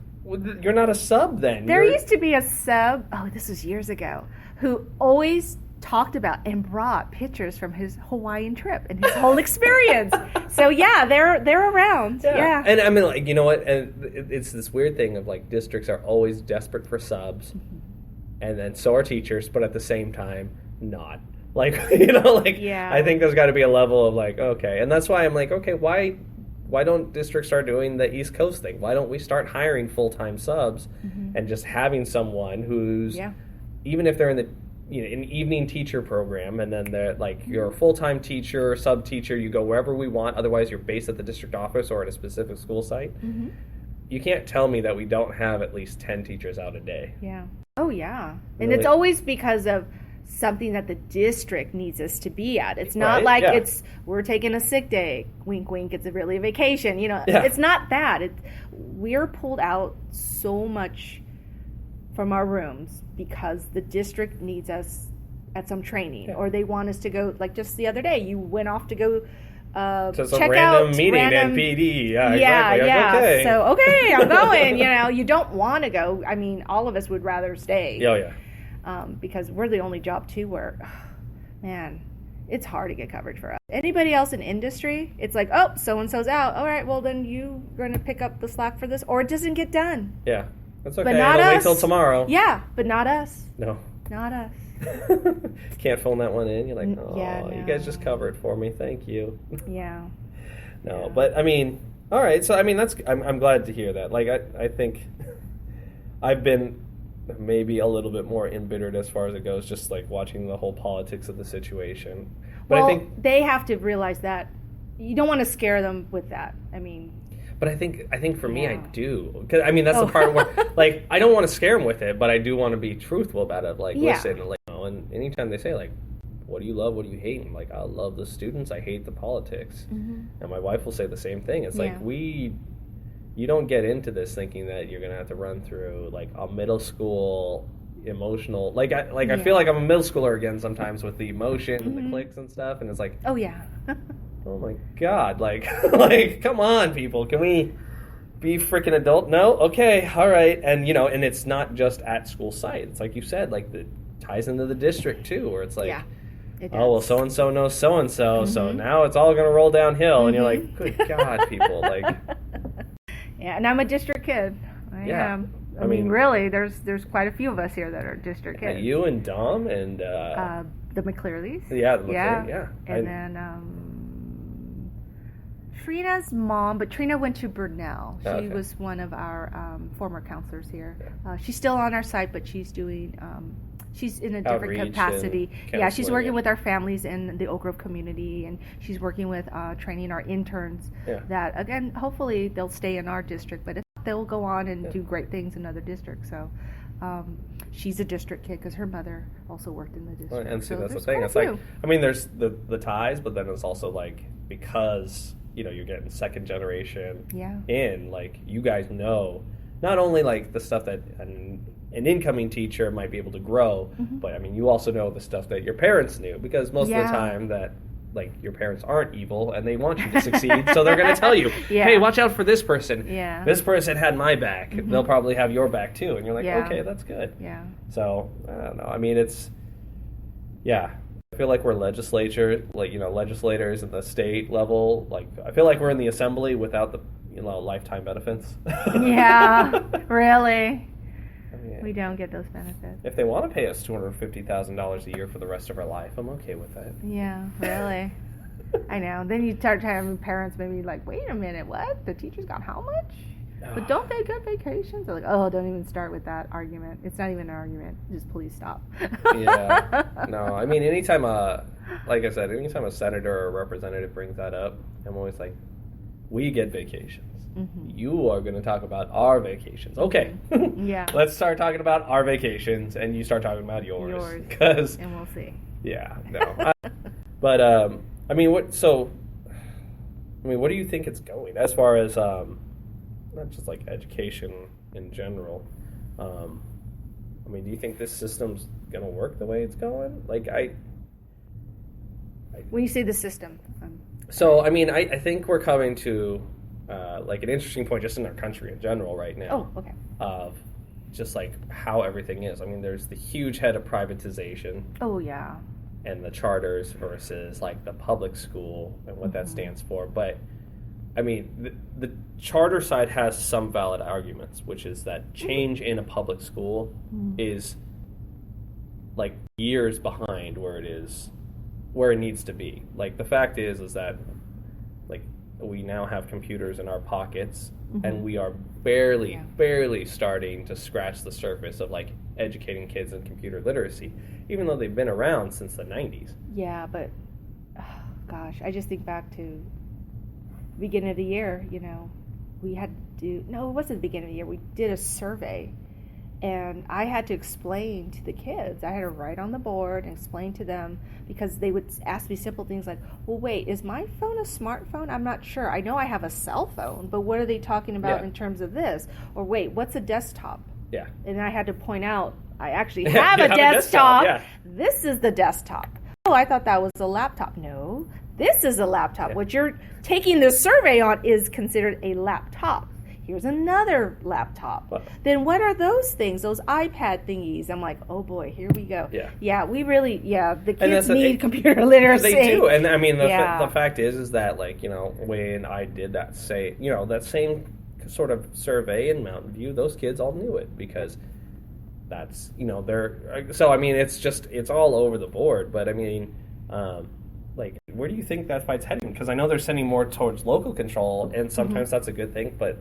you're not a sub then. There used to be a sub, this was years ago, who always talked about and brought pictures from his Hawaiian trip and his whole experience. So they're around. Yeah. And I mean, like, you know what? And it's this weird thing of like districts are always desperate for subs, and then so are teachers, but at the same time, not. Like, you know, like, I think there's got to be a level of like, okay. And that's why I'm like, okay, why don't districts start doing the East Coast thing? Why don't we start hiring full-time subs and just having someone who's, even if they're in the an evening teacher program, and then they're like, you're a full-time teacher, sub-teacher, you go wherever we want, otherwise you're based at the district office or at a specific school site. You can't tell me that we don't have at least 10 teachers out a day. Yeah. Oh, yeah. And Really? it's always because of something that the district needs us to be at. It's not like we're taking a sick day, wink wink, it's really a vacation, it's not that. We're pulled out so much from our rooms because the district needs us at some training or they want us to go, like just the other day you went off to go to some random meeting in PD. Exactly. Okay. So I'm going. You don't want to go. I mean, all of us would rather stay. Because we're the only job too where, man, it's hard to get coverage for us. Anybody else in industry, it's like, oh, so-and-so's out. All right, well, then you're going to pick up the slack for this, or it doesn't get done. Yeah, that's okay. But not us. Wait till tomorrow. Yeah, but not us. No. Not us. Can't phone that one in. You're like, you guys just covered for me. Thank you. Yeah. No, but I mean, all right. So I mean, I'm glad to hear that. Like I think I've been maybe a little bit more embittered as far as it goes, just like watching the whole politics of the situation. But I think they have to realize that you don't want to scare them with that. I mean. But I think for me, I do. 'Cause, I mean, that's the part where, like, I don't want to scare them with it, but I do want to be truthful about it. Like, listen, like, and anytime they say, like, what do you love, what do you hate? I'm like, I love the students, I hate the politics. And my wife will say the same thing. It's like, you don't get into this thinking that you're going to have to run through, like, a middle school emotional, I feel like I'm a middle schooler again sometimes with the emotion and the clicks and stuff, and it's like, Oh my God! Like, like, come on, people. Can we be freaking adult? No? Okay, all right. And and it's not just at school site. It's like you said, like it ties into the district too, where it's like, Yeah, it does. oh well, so and so knows so and so, so now it's all gonna roll downhill, and you're like, good God, people, like. Yeah, and I'm a district kid. I am. I mean, really, there's quite a few of us here that are district kids. You and Dom and the McClearleys. Yeah, the McClearleys. Yeah, and then Trina's mom, but Trina went to Burnell. She was one of our former counselors here. She's still on our site, but she's doing. She's in a different capacity. Yeah, she's working with our families in the Oak Grove community, and she's working with training our interns. Yeah. That again, hopefully they'll stay in our district, but if not, they'll go on and do great things in other districts. So. She's a district kid because her mother also worked in the district. Well, and see, that's the thing. It's like, I mean, there's the ties, but then it's also like, because you're getting second generation in, like, you guys know not only like the stuff that an incoming teacher might be able to grow, but I mean, you also know the stuff that your parents knew, because most of the time that, like, your parents aren't evil and they want you to succeed, so they're going to tell you, hey, watch out for this person. Yeah. This person had my back. They'll probably have your back too. And you're like, okay, that's good. Yeah. So, I don't know. I mean, it's, I feel like we're legislators in the state level. Like, I feel like we're in the assembly without the, lifetime benefits. Yeah, really. We don't get those benefits. If they want to pay us $250,000 a year for the rest of our life, I'm okay with that. Yeah, really. I know. Then you start having parents maybe like, wait a minute, what? The teachers got how much? But don't they get vacations? They're like, oh, don't even start with that argument. It's not even an argument. Just please stop. Yeah. No, I mean, anytime like I said, anytime a senator or a representative brings that up, I'm always like, we get vacations. You are going to talk about our vacations. Okay. Yeah. Let's start talking about our vacations, and you start talking about yours. Because, and we'll see. Yeah. No. But I mean, what do you think it's going as far as not just like education in general? I mean, do you think this system's going to work the way it's going? Like when you say the system. So I mean, I think we're coming to. Like an interesting point just in our country in general right now. Oh, okay. Of just like how everything is. I mean, there's the huge head of privatization. Oh, yeah. And the charters versus like the public school and what that stands for. But I mean, the charter side has some valid arguments, which is that change in a public school is like years behind where it needs to be. Like the fact is that like we now have computers in our pockets, and we are barely starting to scratch the surface of like educating kids in computer literacy, even though they've been around since the 90s. Yeah, but gosh, I just think back to the beginning of the year. We had to do, no, it wasn't the beginning of the year. We did a survey, and I had to explain to the kids. I had to write on the board and explain to them, because they would ask me simple things like, well, wait, is my phone a smartphone? I'm not sure. I know I have a cell phone, but what are they talking about in terms of this? Or wait, what's a desktop? Yeah. And I had to point out, I actually have a desktop. Yeah. This is the desktop. Oh, I thought that was a laptop. No, this is a laptop. Yeah. What you're taking the survey on is considered a laptop. Here's another laptop. Wow. Then what are those things, those iPad thingies? I'm like, oh boy, here we go. Yeah, we really, the kids need computer literacy. They do, and I mean, the fact is that, like, when I did that same sort of survey in Mountain View, those kids all knew it, because that's, so I mean, it's all over the board, but I mean, like, where do you think that fight's heading? Because I know they're sending more towards local control, and sometimes that's a good thing, but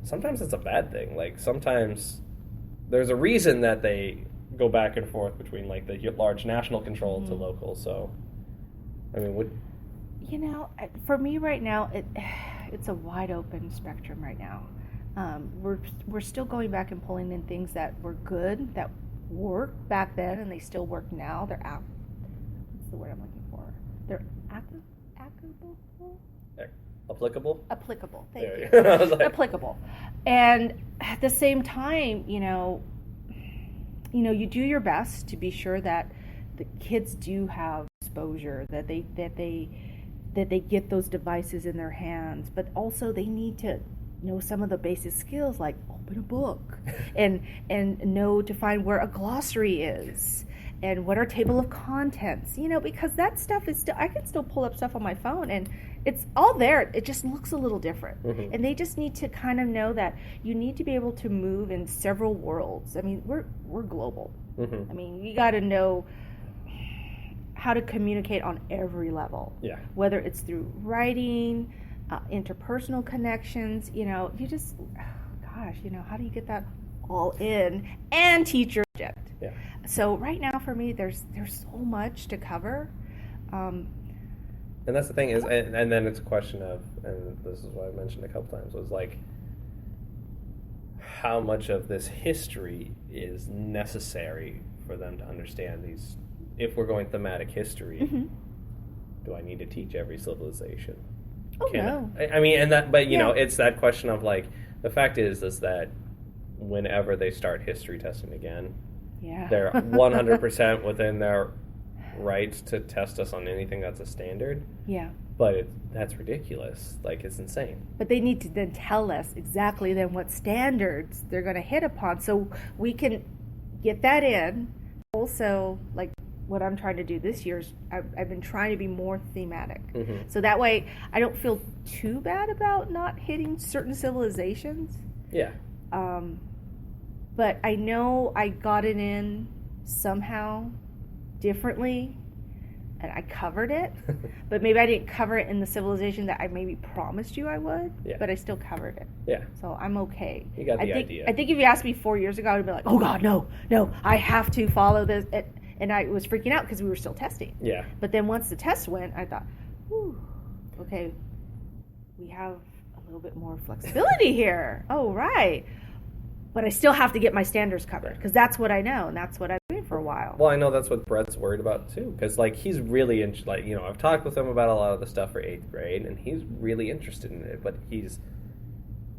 sometimes it's a bad thing. Like, sometimes there's a reason that they go back and forth between, like, the large national control to local. So, I mean, for me right now, it's a wide open spectrum right now. We're still going back and pulling in things that were good, that worked back then, and they still work now. They're out. What's the word I'm looking for? They're applicable. Applicable. Thank you. Applicable. And at the same time, you do your best to be sure that the kids do have exposure, that they that they get those devices in their hands, but also they need to know some of the basic skills like open a book and know to find where a glossary is and what our table of contents, because that stuff is still, I can still pull up stuff on my phone and it's all there. It just looks a little different. Mm-hmm. And they just need to kind of know that you need to be able to move in several worlds. I mean, we're global. Mm-hmm. I mean, you got to know how to communicate on every level. Yeah. Whether it's through writing, interpersonal connections, you just, gosh, how do you get that all in and teach your subject? Yeah. So right now for me, there's so much to cover. And that's the thing is, and then it's a question of, and this is what I mentioned a couple times, was like, how much of this history is necessary for them to understand these, if we're going thematic history, mm-hmm. do I need to teach every civilization? Oh, no. I mean, and that, but it's that question of like, the fact is that whenever they start history testing again, they're 100% within their rights to test us on anything that's a standard. Yeah. But that's ridiculous. Like, it's insane. But they need to then tell us exactly then what standards they're going to hit upon so we can get that in. Also, like what I'm trying to do this year is I've been trying to be more thematic. Mm-hmm. So that way I don't feel too bad about not hitting certain civilizations. Yeah. But I know I got it in somehow differently, and I covered it. But maybe I didn't cover it in the civilization that I maybe promised you I would, but I still covered it. Yeah. So I'm okay. You got the idea. I think if you asked me 4 years ago, I would be like, oh God, no, I have to follow this. And I was freaking out because we were still testing. Yeah. But then once the test went, I thought, whew, okay, we have a little bit more flexibility here. Oh, right. But I still have to get my standards covered because that's what I know and that's what I've been doing for a while. Well, I know that's what Brett's worried about too, because like he's really I've talked with him about a lot of the stuff for 8th grade, and he's really interested in it, but he's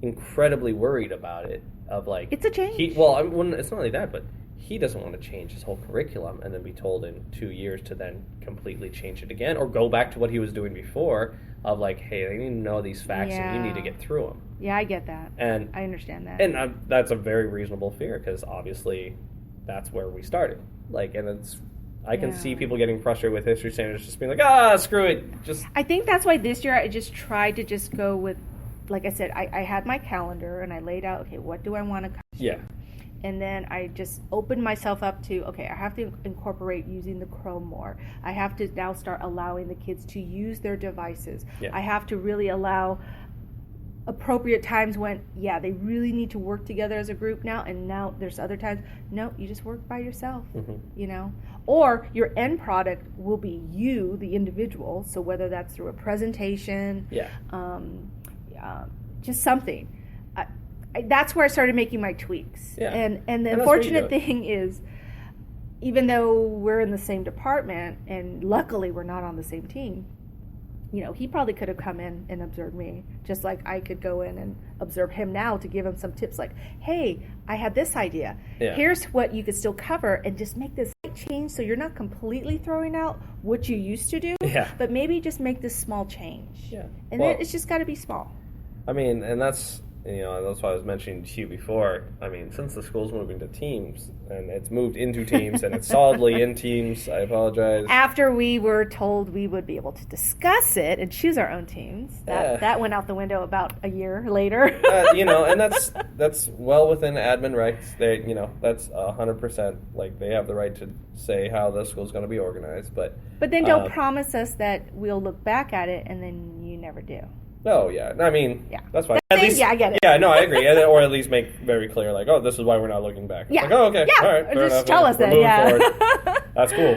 incredibly worried about it. Of like, it's a change. It's not only that, but he doesn't want to change his whole curriculum and then be told in 2 years to then completely change it again or go back to what he was doing before. Of like, hey, they need to know these facts and you need to get through them. Yeah, I get that. And I understand that. And that's a very reasonable fear because obviously that's where we started. Like, and I can see people getting frustrated with history standards just being like, screw it. I think that's why this year I just tried to just go with, like I said, I had my calendar and I laid out, okay, what do I want to cover? Yeah. And then I just opened myself up to, okay, I have to incorporate using the Chrome more. I have to now start allowing the kids to use their devices. Yeah. I have to really allow appropriate times when, they really need to work together as a group now. And now there's other times, no, you just work by yourself, mm-hmm. Or your end product will be you, the individual. So whether that's through a presentation, just something. That's where I started making my tweaks. Yeah. And the unfortunate thing is, even though we're in the same department, and luckily we're not on the same team, he probably could have come in and observed me, just like I could go in and observe him now to give him some tips like, hey, I had this idea. Yeah. Here's what you could still cover and just make this change so you're not completely throwing out what you used to do, but maybe just make this small change. Yeah. And then it's just got to be small. I mean, and that's that's why I was mentioning to you before. I mean, since the school's moving to teams, and it's moved into teams, and it's solidly in teams, I apologize. After we were told we would be able to discuss it and choose our own teams, that went out the window about a year later. And that's well within admin rights. They, that's 100%. Like, they have the right to say how the school's going to be organized, but then don't promise us that we'll look back at it, and then you never do. Oh, yeah. I mean, that's fine. At least, I get it. Yeah, no, I agree. Or at least make very clear, like, this is why we're not looking back. Yeah. Like, okay. Yeah. All right. Fair just enough. Tell us that, That's cool.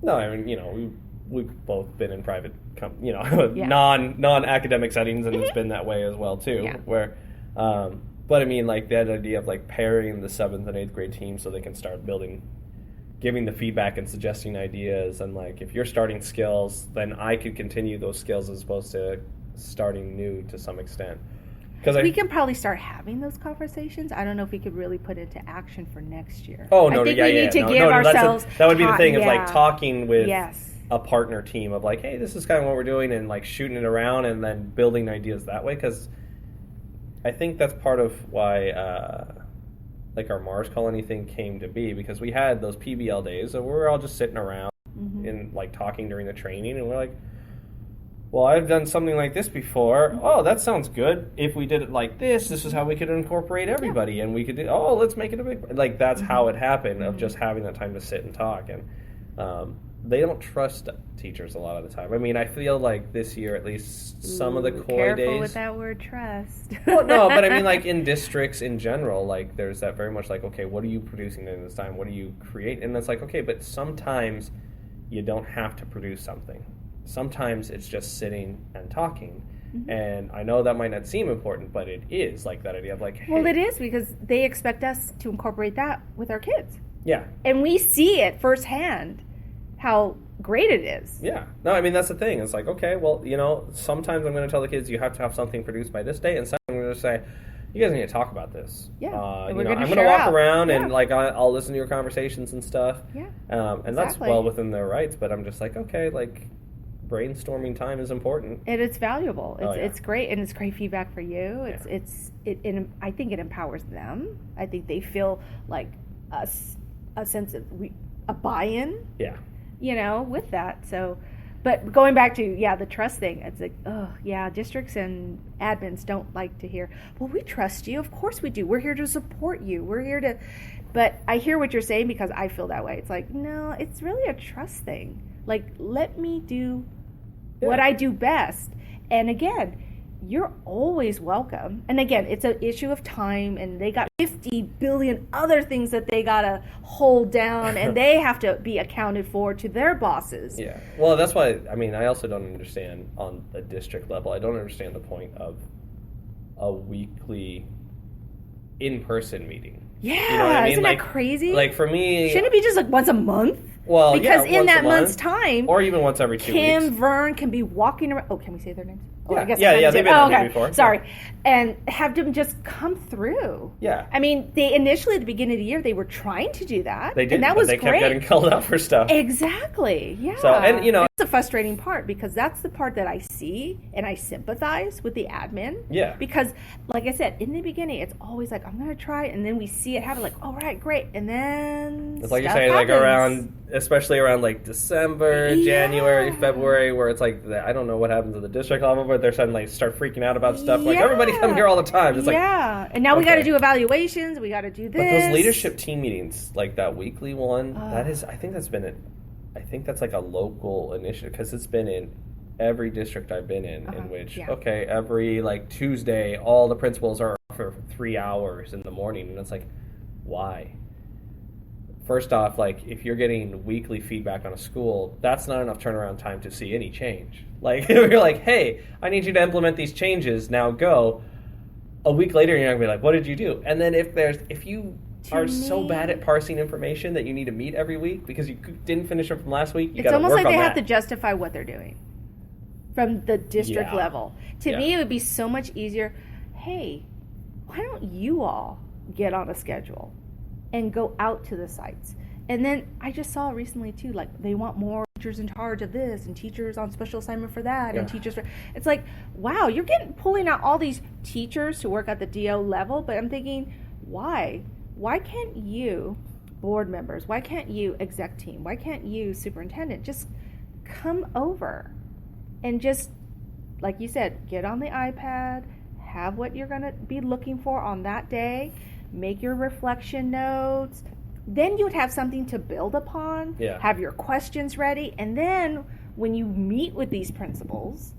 No, I mean, we've both been in private, non-academic settings, and it's been that way as well, too. Yeah. Where, but I mean, like, that idea of, like, pairing the 7th and 8th grade teams so they can start giving the feedback and suggesting ideas, and like if you're starting skills, then I could continue those skills as opposed to starting new to some extent. Because we can probably start having those conversations. I don't know if we could really put it to action for next year. Oh no, I think we need to give ourselves. That would be the thing of like talking with a partner team of like, hey, this is kind of what we're doing, and like shooting it around and then building ideas that way. Because I think that's part of why like our Mars Colony thing came to be, because we had those PBL days and we were all just sitting around and like talking during the training, and we're like, well, I've done something like this before. Oh, that sounds good. If we did it like this is how we could incorporate everybody, and we could do, oh, let's make it a big, like that's how it happened, of just having that time to sit and talk. And they don't trust teachers a lot of the time. I mean, I feel like this year, at least some of the COI days. Careful with that word, trust. Well, no, but I mean, like in districts in general, like there's that very much like, okay, what are you producing during this time? What do you create? And it's like, okay, but sometimes you don't have to produce something. Sometimes it's just sitting and talking. And I know that might not seem important, but it is, like that idea of like, hey. Well, it is, because they expect us to incorporate that with our kids. Yeah. And we see it firsthand, how great it is. Yeah. No, I mean, that's the thing. It's like, okay, well, you know, sometimes I'm going to tell the kids you have to have something produced by this day, and sometimes I'm going to say, you guys need to talk about this. Yeah. I'm going to walk around and like I'll listen to your conversations and stuff. Yeah. And that's well within their rights, but I'm just like, okay, like brainstorming time is important. And it's valuable. It's great, and it's great feedback for you. I think it empowers them. I think they feel like a sense of a buy-in. Yeah. You know, with that. So, but going back to, the trust thing, it's like, districts and admins don't like to hear, well, we trust you. Of course we do. We're here to support you. We're here to, but I hear what you're saying, because I feel that way. It's like, no, it's really a trust thing. Like, let me do what I do best. And again, you're always welcome. And again, it's an issue of time, and they got 50 billion other things that they got to hold down, and they have to be accounted for to their bosses. Yeah. Well, that's why, I mean, I also don't understand on a district level, I don't understand the point of a weekly in-person meeting. Yeah. You know what I mean? Isn't that crazy? Like for me... Shouldn't it be just like once a month? Well, because in that month's time... Or even once every 2 weeks. Kim, Vern can be walking around... Oh, can we say their names? Oh, Yeah, I guess they've been on here before. Sorry. And have them just come through. Yeah. I mean, they initially at the beginning of the year, they were trying to do that. They did, and that but was they great. kept getting called out for stuff. Exactly. Yeah. So, and you know... It's a frustrating part, because that's the part that I see, and I sympathize with the admin. Yeah. Because, like I said, in the beginning, it's always like, I'm going to try, and then we see it happen, like, all right, great. And then it's like you're saying, like around, especially around like December, January, February, where it's like, I don't know what happens at the district level, but they're suddenly start freaking out about stuff. Like, everybody come here all the time. It's like, and now we got to do evaluations. We got to do this. But those leadership team meetings, like that weekly one, that is, I think that's like a local initiative, because it's been in every district I've been in which, okay, every like Tuesday, all the principals are for 3 hours in the morning, and it's like, why? First off, like, if you're getting weekly feedback on a school, that's not enough turnaround time to see any change. Like, if you're like, hey, I need you to implement these changes, now go. A week later, you're not going to be like, what did you do? And then if you are so bad at parsing information that you need to meet every week because you didn't finish it from last week, you got to work on that. It's almost like they have to justify what they're doing from the district level. To me, it would be so much easier, hey, why don't you all get on a schedule and go out to the sites? And then I just saw recently too, like they want more teachers in charge of this and teachers on special assignment for that and teachers for, it's like, wow, you're pulling out all these teachers to work at the DO level, but I'm thinking, why can't you board members, why can't you exec team, why can't you superintendent just come over and just, like you said, get on the iPad, have what you're going to be looking for on that day, make your reflection notes, then you would have something to build upon, have your questions ready, and then when you meet with these principals,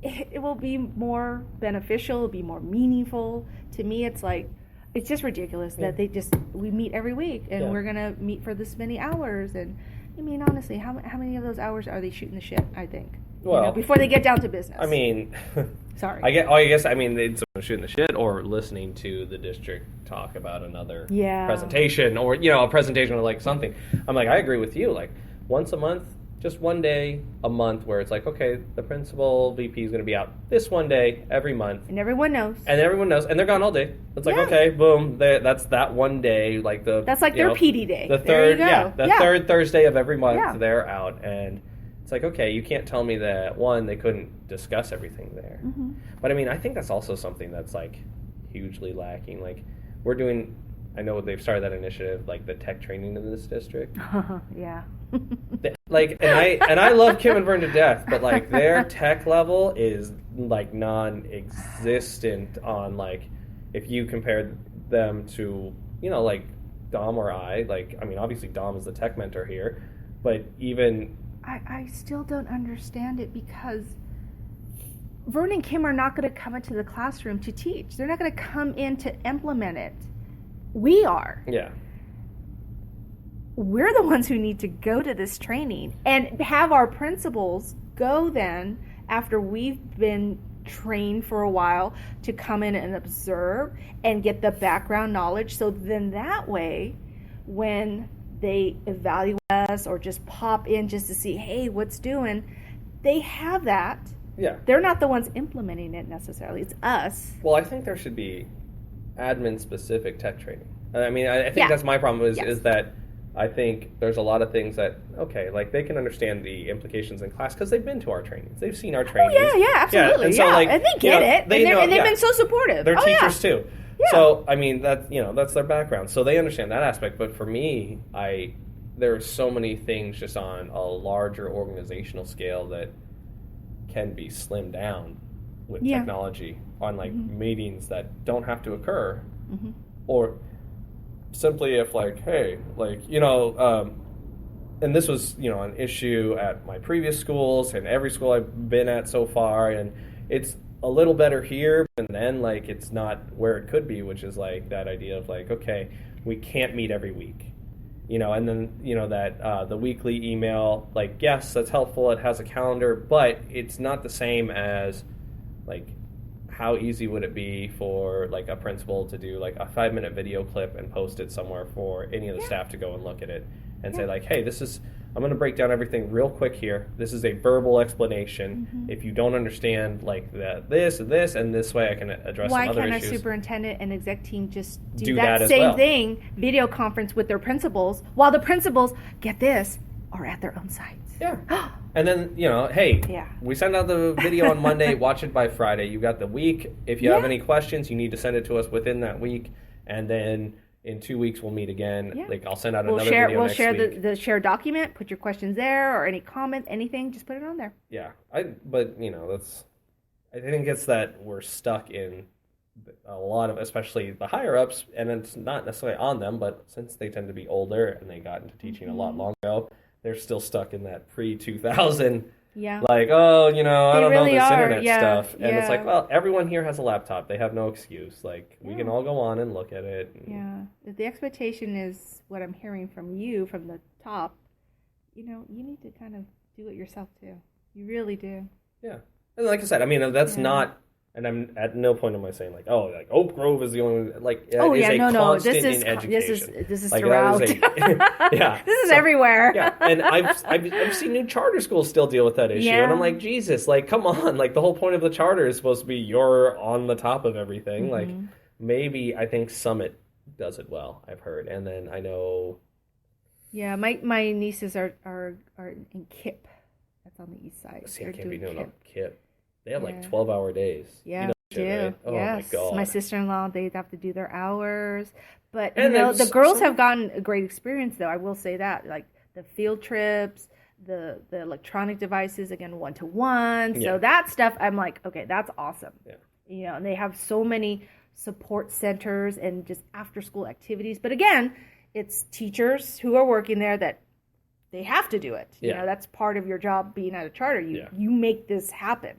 it will be more beneficial, it'll be more meaningful. To me, it's like, it's just ridiculous that we meet every week, and we're going to meet for this many hours, and I mean, honestly, how many of those hours are they shooting the shit, I think? Well, before they get down to business. I mean, sorry. I guess it's shooting the shit or listening to the district talk about another presentation, or a presentation or like something. I'm like, I agree with you. Like once a month, just one day a month where it's like, okay, the principal VP is going to be out this one day every month. And everyone knows. And everyone knows. And they're gone all day. It's like, okay, boom, that's that one day. That's like their PD day. The third, third Thursday of every month, they're out. And it's like, okay, you can't tell me that, one, they couldn't discuss everything there. Mm-hmm. But, I mean, I think that's also something that's, like, hugely lacking. Like, we're doing... I know they've started that initiative, like the tech training in this district. Yeah. And I love Kim and Vern to death, but like their tech level is like non-existent on like if you compare them to like Dom or I. Like I mean, obviously Dom is the tech mentor here, but even I still don't understand it because Vern and Kim are not going to come into the classroom to teach. They're not going to come in to implement it. We are. Yeah. We're the ones who need to go to this training and have our principals go then after we've been trained for a while to come in and observe and get the background knowledge. So then that way, when they evaluate us or just pop in just to see, hey, what's doing, they have that. Yeah. They're not the ones implementing it necessarily. It's us. Well, I think there should be admin-specific tech training. I mean, I think that's my problem is that I think there's a lot of things that, okay, like they can understand the implications in class because they've been to our trainings. They've seen our trainings. Oh, yeah, absolutely. And so, like, and they get it. And they've been so supportive. They're teachers, too. Yeah. So, I mean, that's their background. So they understand that aspect. But for me, there are so many things just on a larger organizational scale that can be slimmed down with technology on like meetings that don't have to occur, or simply if like, hey, like and this was an issue at my previous schools and every school I've been at so far, and it's a little better here, and then like it's not where it could be, which is like that idea of like, okay, we can't meet every week. And then, that the weekly email, like, yes, that's helpful. It has a calendar, but it's not the same as, like, how easy would it be for, like, a principal to do, like, a 5-minute video clip and post it somewhere for any of the staff to go and look at it and say, like, hey, I'm going to break down everything real quick here. This is a verbal explanation. Mm-hmm. If you don't understand, like, this and this way I can address some other issues. Why can't our superintendent and exec team just do that same thing, video conference with their principals, while the principals, get this, are at their own sites? Yeah. And then, hey, we send out the video on Monday, watch it by Friday. You've got the week. If you have any questions, you need to send it to us within that week. And then in 2 weeks, we'll meet again. Yeah. Like, I'll send out another video next week. We'll share the shared document, put your questions there, or any comment, anything, just put it on there. Yeah. But I think it's that we're stuck in a lot of, especially the higher-ups, and it's not necessarily on them, but since they tend to be older and they got into teaching a lot longer ago, they're still stuck in that pre-2000, like, I don't know this internet stuff. And it's like, well, everyone here has a laptop. They have no excuse. Like, we can all go on and look at it. If the expectation is what I'm hearing from you from the top, you need to kind of do it yourself, too. You really do. Yeah. And like I said, I mean, that's not... And I'm at no point am I saying like, oh, like Oak Grove is the only one. Like, constant in education. This is like, throughout. This is everywhere. Yeah, and I've seen new charter schools still deal with that issue, and I'm like, Jesus, like, come on, like the whole point of the charter is supposed to be you're on the top of everything. Like, maybe I think Summit does it well. I've heard, and then I know. Yeah, my nieces are in KIP. That's on the east side. See, I can't be doing KIP. They have like 12-hour days. Yeah, right? Oh yes. My God. My sister-in-law, they have to do their hours. But the girls have gotten a great experience, though. I will say that, like the field trips, the electronic devices, again, 1-to-1. So that stuff, I'm like, okay, that's awesome. Yeah. And they have so many support centers and just after-school activities. But again, it's teachers who are working there that they have to do it. That's part of your job being at a charter. You make this happen.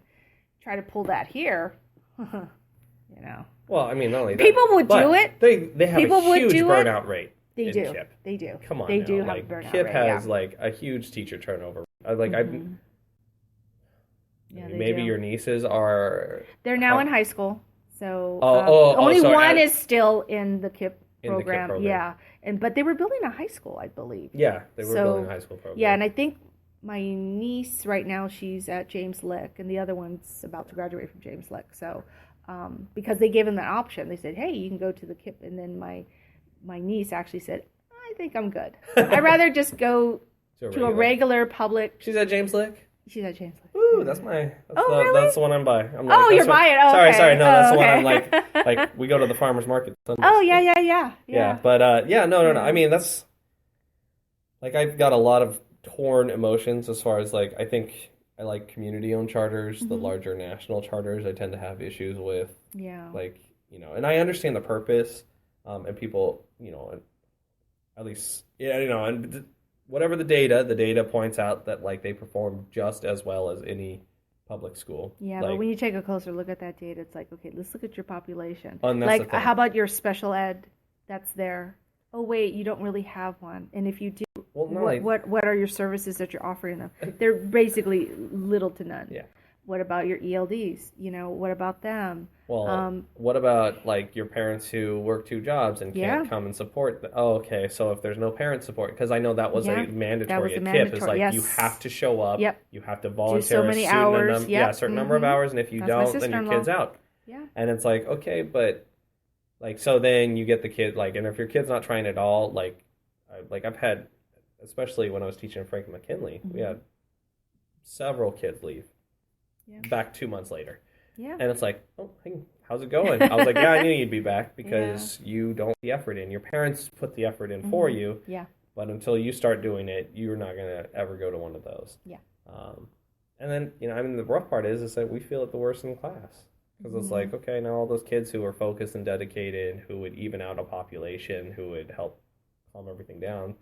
Try to pull that here, Well, I mean, not only that, people would do it. They have a huge burnout rate. They do. KIP. They do. Come on, they now. do like, have a burnout KIP rate. has like a huge teacher turnover. Maybe your nieces are. They're now in high school, so only one is still in the KIP program. Yeah, but they were building a high school, I believe. Yeah, they were building a high school program. Yeah, and I think my niece right now, she's at James Lick, and the other one's about to graduate from James Lick. So, because they gave them that option, they said, "Hey, you can go to the KIP." And then my niece actually said, "I think I'm good. I'd rather just go to a regular public." She's at James Lick? She's at James Lick. Ooh, that's really? That's the one I'm by. I'm like, you're by it. Oh, sorry. okay. No, that's the one okay. I'm like we go to the farmer's market Sundays. Oh, yeah. Yeah, but no. I mean, that's like I've got a lot of torn emotions as far as like I think I like community-owned charters. The larger national charters I tend to have issues with. Yeah. Like, and I understand the purpose, and people, at least, and whatever the data points out that like they perform just as well as any public school. Yeah, like, but when you take a closer look at that data, it's like, okay, let's look at your population. And that's like, the thing. how about your special ed that's there? Oh, wait, you don't really have one. And if you do, well, no, what are your services that you're offering them? They're basically little to none. Yeah. What about your ELDs? What about them? Well, what about like your parents who work 2 jobs and can't come and support? Okay, so if there's no parent support, because I know that was a mandatory at KIP, is like you have to show up, you have to volunteer so many hours, a certain number of hours, and if you don't, then your kid's out. Yeah. And it's like, okay, but like so then you get the kid like, and if your kid's not trying at all, like I've had, especially when I was teaching Frank McKinley, we had several kids leave. Back 2 months later. Yeah. And it's like, oh, hey, how's it going? I was like, yeah, I knew you'd be back because you don't put the effort in. Your parents put the effort in for you. Yeah. But until you start doing it, you're not going to ever go to one of those. Yeah. And then, the rough part is that we feel it the worst in class. Because it's like, okay, now all those kids who are focused and dedicated, who would even out a population, who would help calm everything down.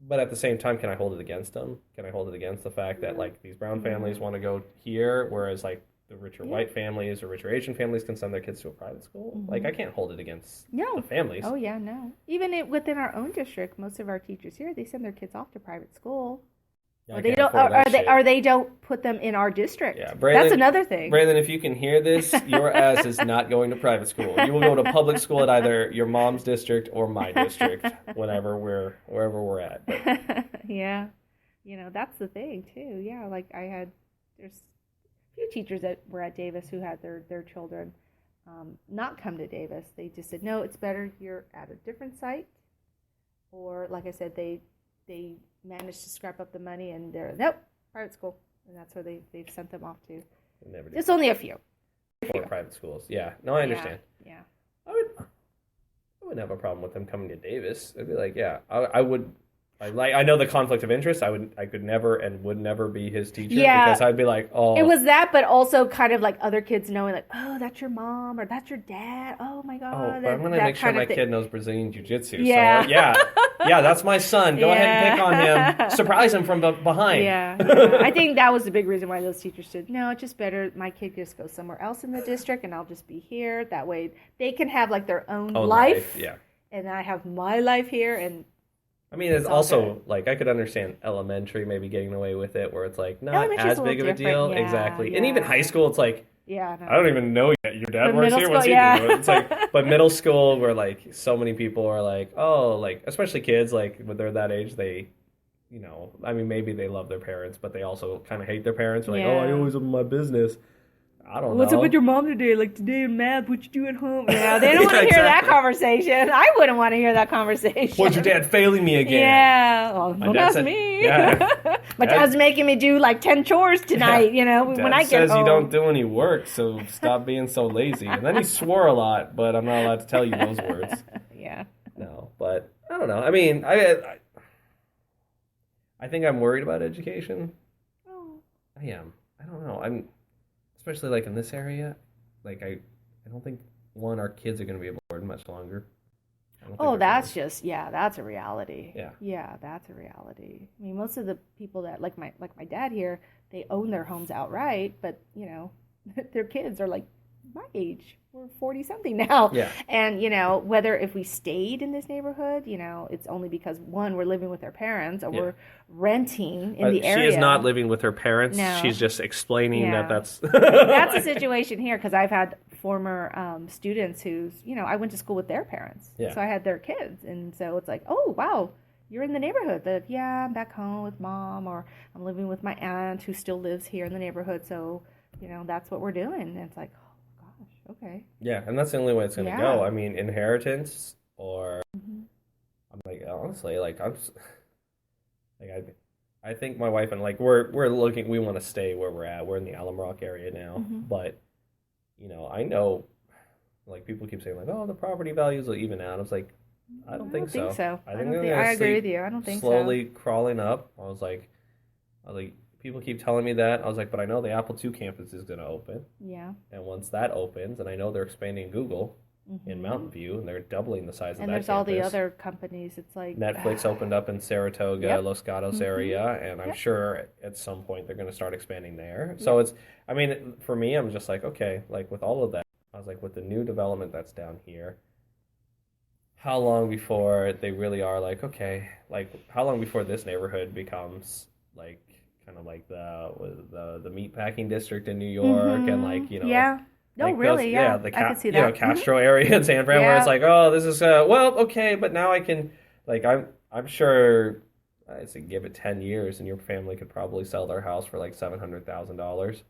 But at the same time, can I hold it against them? Can I hold it against the fact that, like, these brown families want to go here, whereas, like, the richer white families or richer Asian families can send their kids to a private school? Like, I can't hold it against the families. Oh, yeah, no. Even within our own district, most of our teachers here, they send their kids off to private school. Or they don't put them in our district. Yeah, Brandon, that's another thing. Brandon, if you can hear this, your ass is not going to private school. You will go to public school at either your mom's district or my district, wherever we're at. Yeah, that's the thing too. Yeah, like there's a few teachers that were at Davis who had their children not come to Davis. They just said, no, it's better you're at a different site, or like I said, they managed to scrap up the money and they're private school, and that's where they've sent them off to. It's only a few. For private schools, yeah. No, I understand. Yeah. I wouldn't have a problem with them coming to Davis. I'd be like, yeah, I would. I know the conflict of interest. I could never and would never be his teacher because I'd be like, oh. It was that, but also kind of like other kids knowing, like, oh, that's your mom or that's your dad. Oh my god. Oh, but I'm gonna make sure my kid knows Brazilian jiu-jitsu. Yeah. So yeah, that's my son. Go ahead and pick on him. Surprise him from behind. Yeah. I think that was the big reason why those teachers said, no, it's just better my kid just goes somewhere else in the district and I'll just be here. That way they can have like their own life. Yeah. And I have my life here. And I mean, it's also good. Like I could understand elementary maybe getting away with it, where it's like not as big of a deal. Yeah, exactly. Yeah. And even high school, it's like, I don't even know yet. Your dad works here. What's he doing? It's like, but middle school, where like so many people are like, oh, like especially kids, like when they're that age, they, I mean, maybe they love their parents, but they also kind of hate their parents. They're like, oh, I always open my business. I don't know. What's up with your mom today? Like today in math, what you do at home? They don't want to hear that conversation. I wouldn't want to hear that conversation. What's your dad failing me again? Yeah. Well, don't ask me. Yeah. My dad's making me do like 10 chores tonight, when I get home. Dad says you don't do any work, so stop being so lazy. And then he swore a lot, but I'm not allowed to tell you those words. Yeah. No, but I don't know. I mean, I think I'm worried about education. Oh. I am. I don't know. Especially like in this area, like I don't think our kids are going to be able to learn much longer. That's a reality. Yeah, that's a reality. I mean, most of the people that like my dad here, they own their homes outright, but their kids are like my age. We're 40-something now. Yeah. And, whether if we stayed in this neighborhood, it's only because, one, we're living with our parents or we're renting in the area. She is not living with her parents. No. She's just explaining that's... That's a situation here because I've had former students who's, I went to school with their parents. Yeah. So I had their kids. And so it's like, oh, wow, you're in the neighborhood. But yeah, I'm back home with mom, or I'm living with my aunt who still lives here in the neighborhood. So, that's what we're doing. And it's like, oh gosh, okay. Yeah, and that's the only way it's going to Yeah. go. I mean, inheritance or Mm-hmm. I'm like honestly, like I think my wife and like we're looking. We want to stay where we're at. We're in the Alum Rock area now, Mm-hmm. but I know like people keep saying like, oh, the property values will even out. I was like, I don't think so. I think don't they're think, gonna I agree stay with you. I don't think slowly crawling up. I was like, people keep telling me that. I was like, but I know the Apple II campus is going to open, Yeah. and once that opens, and I know they're expanding Google in Mm-hmm. Mountain View, and they're doubling the size of And that there's all the campus. other companies. It's like Netflix opened up in Saratoga, Yep. Los Gatos Mm-hmm. area, and I'm Yep. sure at some point they're going to start expanding there. So I mean, for me, I'm just like, okay, like with all of that, I was like, with the new development that's down here, how long before they really are like, okay, like how long before this neighborhood becomes like kind of like the meatpacking district in New York and like Yeah. No, like really, those, yeah. the I could see that. Castro area in San Fran, where it's like, oh, this is well, okay, but now I can, like, I'm sure, I say give it 10 years, and your family could probably sell their house for like $700,000,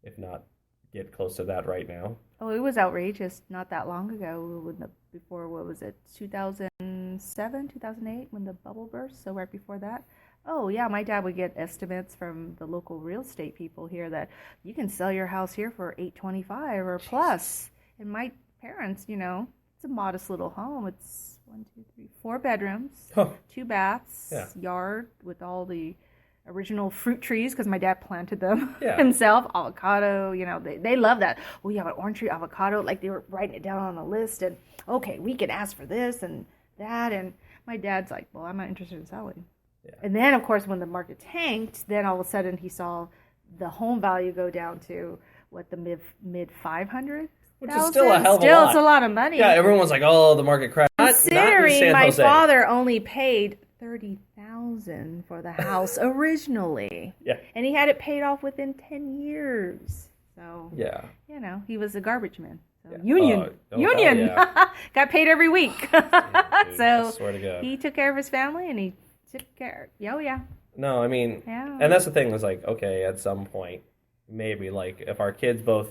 if not get close to that right now. Oh, it was outrageous not that long ago. Before, what was it, 2007, 2008, when the bubble burst? So right before that. Oh, yeah, my dad would get estimates from the local real estate people here that you can sell your house here for $825 or plus. And my parents, it's a modest little home. It's 4 bedrooms, 2 baths, yard with all the original fruit trees because my dad planted them himself. Avocado, they love that. Oh, you have an orange tree, avocado. Like they were writing it down on a list. And, okay, we can ask for this and that. And my dad's like, well, I'm not interested in selling. Yeah. And then, of course, when the market tanked, then all of a sudden he saw the home value go down to, the mid 500. Which is still a hell of a lot. Still, it's a lot of money. Yeah, everyone was like, oh, the market crashed. Considering my father only paid $30,000 for the house originally. Yeah. And he had it paid off within 10 years. So, yeah. He was a garbage man. So, yeah. Union. Yeah. Got paid every week. Yeah, dude, so, I swear to God. He took care of his family and he took care. Oh, yeah. No, I mean, and that's the thing is like, okay, at some point, maybe like if our kids both,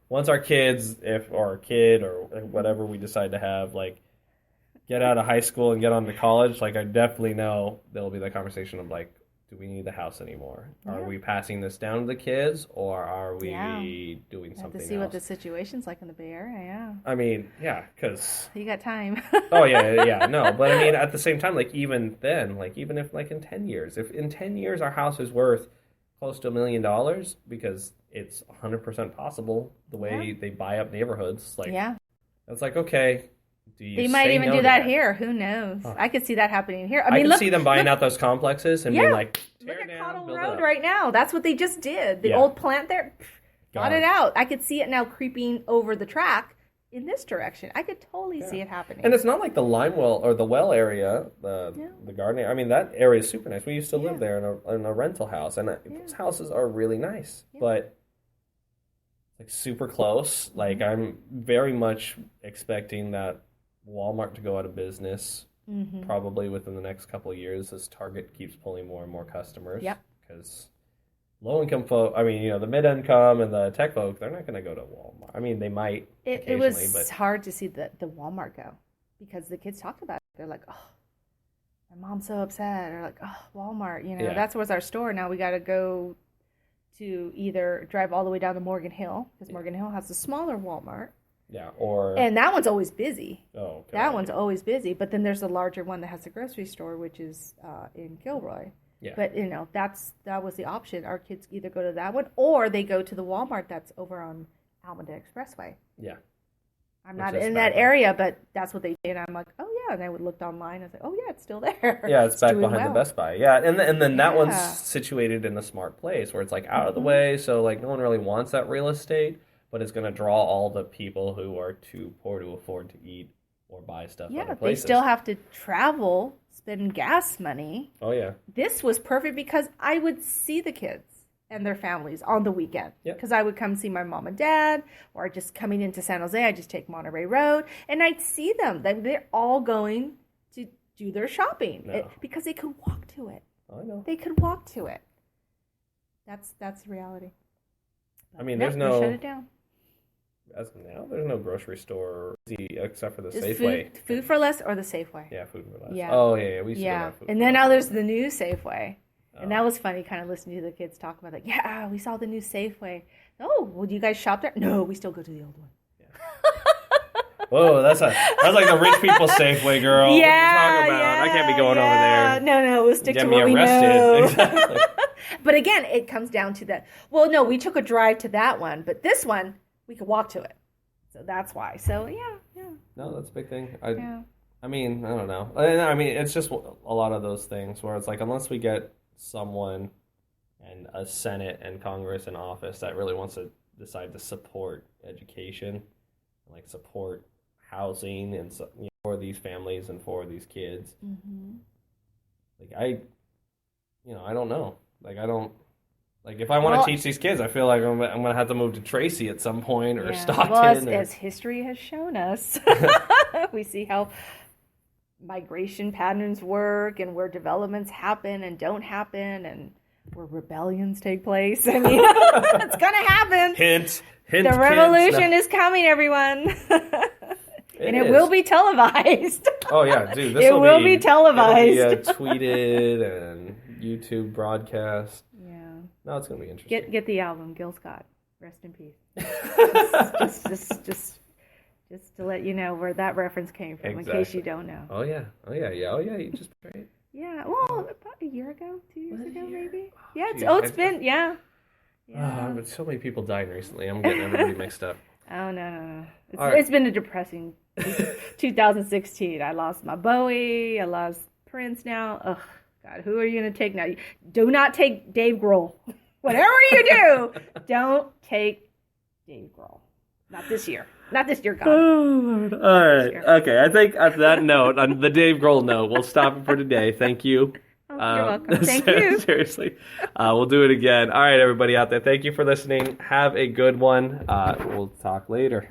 once our kids, or a kid or whatever we decide to have, like, get out of high school and get on to college, like, I definitely know there'll be the conversation of like, do we need the house anymore? Yeah. Are we passing this down to the kids, or are we doing something else? To see what the situation's like in the Bay Area, yeah. I mean, yeah, because... You got time. Oh, yeah, no. But I mean, at the same time, like, even then, like, even if, like, in 10 years, if in 10 years our house is worth close to $1 million, because it's 100% possible the way they buy up neighborhoods, like, it's like, okay... They might even do that here. Who knows? Oh. I could see that happening here. I mean, see them buying out those complexes and being like, look at Cottle Road right now. That's what they just did. The old plant there, got it out. I could see it now creeping over the track in this direction. I could totally see it happening. And it's not like the Limewell or the Well area, the garden area. I mean, that area is super nice. We used to live there in a rental house, and those houses are really nice, but like super close. Like I'm very much expecting that Walmart to go out of business probably within the next couple of years as Target keeps pulling more and more customers. Yep. Because low-income folk, I mean, the mid-income and the tech folk, they're not going to go to Walmart. I mean, they might It was hard to see the Walmart go because the kids talked about it. They're like, oh, my mom's so upset. Or like, oh, Walmart, that's where's our store. Now we got to go to either drive all the way down to Morgan Hill because Morgan Hill has a smaller Walmart. Yeah, and that one's always busy. Oh, okay. That one's always busy. But then there's a larger one that has a grocery store, which is in Gilroy. Yeah. But that was the option. Our kids either go to that one or they go to the Walmart that's over on Almeda Expressway. Yeah. I'm not in that area, but that's what they did. I'm like, oh yeah, and I would look online and say, oh yeah, it's still there. Yeah, it's back behind the Best Buy. Yeah, and then that one's situated in a smart place where it's like out of the way, so like no one really wants that real estate. But it's going to draw all the people who are too poor to afford to eat or buy stuff other places. They still have to travel, spend gas money. Oh, yeah. This was perfect because I would see the kids and their families on the weekend. Because I would come see my mom and dad, or just coming into San Jose, I just take Monterey Road, and I'd see them. They're all going to do their shopping No. because they could walk to it. I know. They could walk to it. That's the reality. I mean, Nope, there's no. they shut it down. As of now, there's no grocery store except for the Just Safeway. food for less or the Safeway. Yeah, food for less. Yeah. Oh yeah, we still Yeah, have food. and then now there's the new Safeway, and Oh. that was funny. Kind of listening to the kids talk about like, yeah, we saw the new Safeway. Oh, well, do you guys shop there? No, we still go to the old one. Whoa, that's like the rich people Safeway, girl. What are you talking about? I can't be going over there. No, we'll stick Get to me what we arrested. know. Exactly. But again, it comes down to that. Well, no, we took a drive to that one, but this one we could walk to it, so that's why. So yeah. No, that's a big thing. Yeah. I mean, I don't know. I mean, it's just a lot of those things where it's like, unless we get someone and a Senate and Congress in office that really wants to decide to support education, like support housing and for these families and for these kids. Mm-hmm. Like I don't know. Like I don't. Like if I want to teach these kids, I feel like I'm gonna have to move to Tracy at some point or Stockton. Well, as history has shown us, we see how migration patterns work and where developments happen and don't happen and where rebellions take place. I mean, it's gonna happen. Hint. The revolution is coming, everyone. And it will be televised. Oh yeah, dude! It will be televised. It'll be, tweeted and YouTube broadcast. Yeah. No, it's gonna be interesting. Get the album, Gil Scott. Rest in peace. just to let you know where that reference came from, in case you don't know. Oh yeah. You just right. Yeah. Well, about a year ago, 2 years ago, maybe. Oh, Yeah. geez, It's been. Yeah. But so many people died recently. I'm getting everybody mixed up. Oh no. Right. It's been a depressing 2016. I lost my Bowie. I lost Prince now. Ugh, God, who are you going to take now? Do not take Dave Grohl. Whatever you do, don't take Dave Grohl. Not this year. Not this year, God. Oh, Lord. All right. Okay. I think at that note, on the Dave Grohl note, we'll stop it for today. Thank you. Oh, you're welcome. Thank you. Seriously. We'll do it again. All right, everybody out there. Thank you for listening. Have a good one. We'll talk later.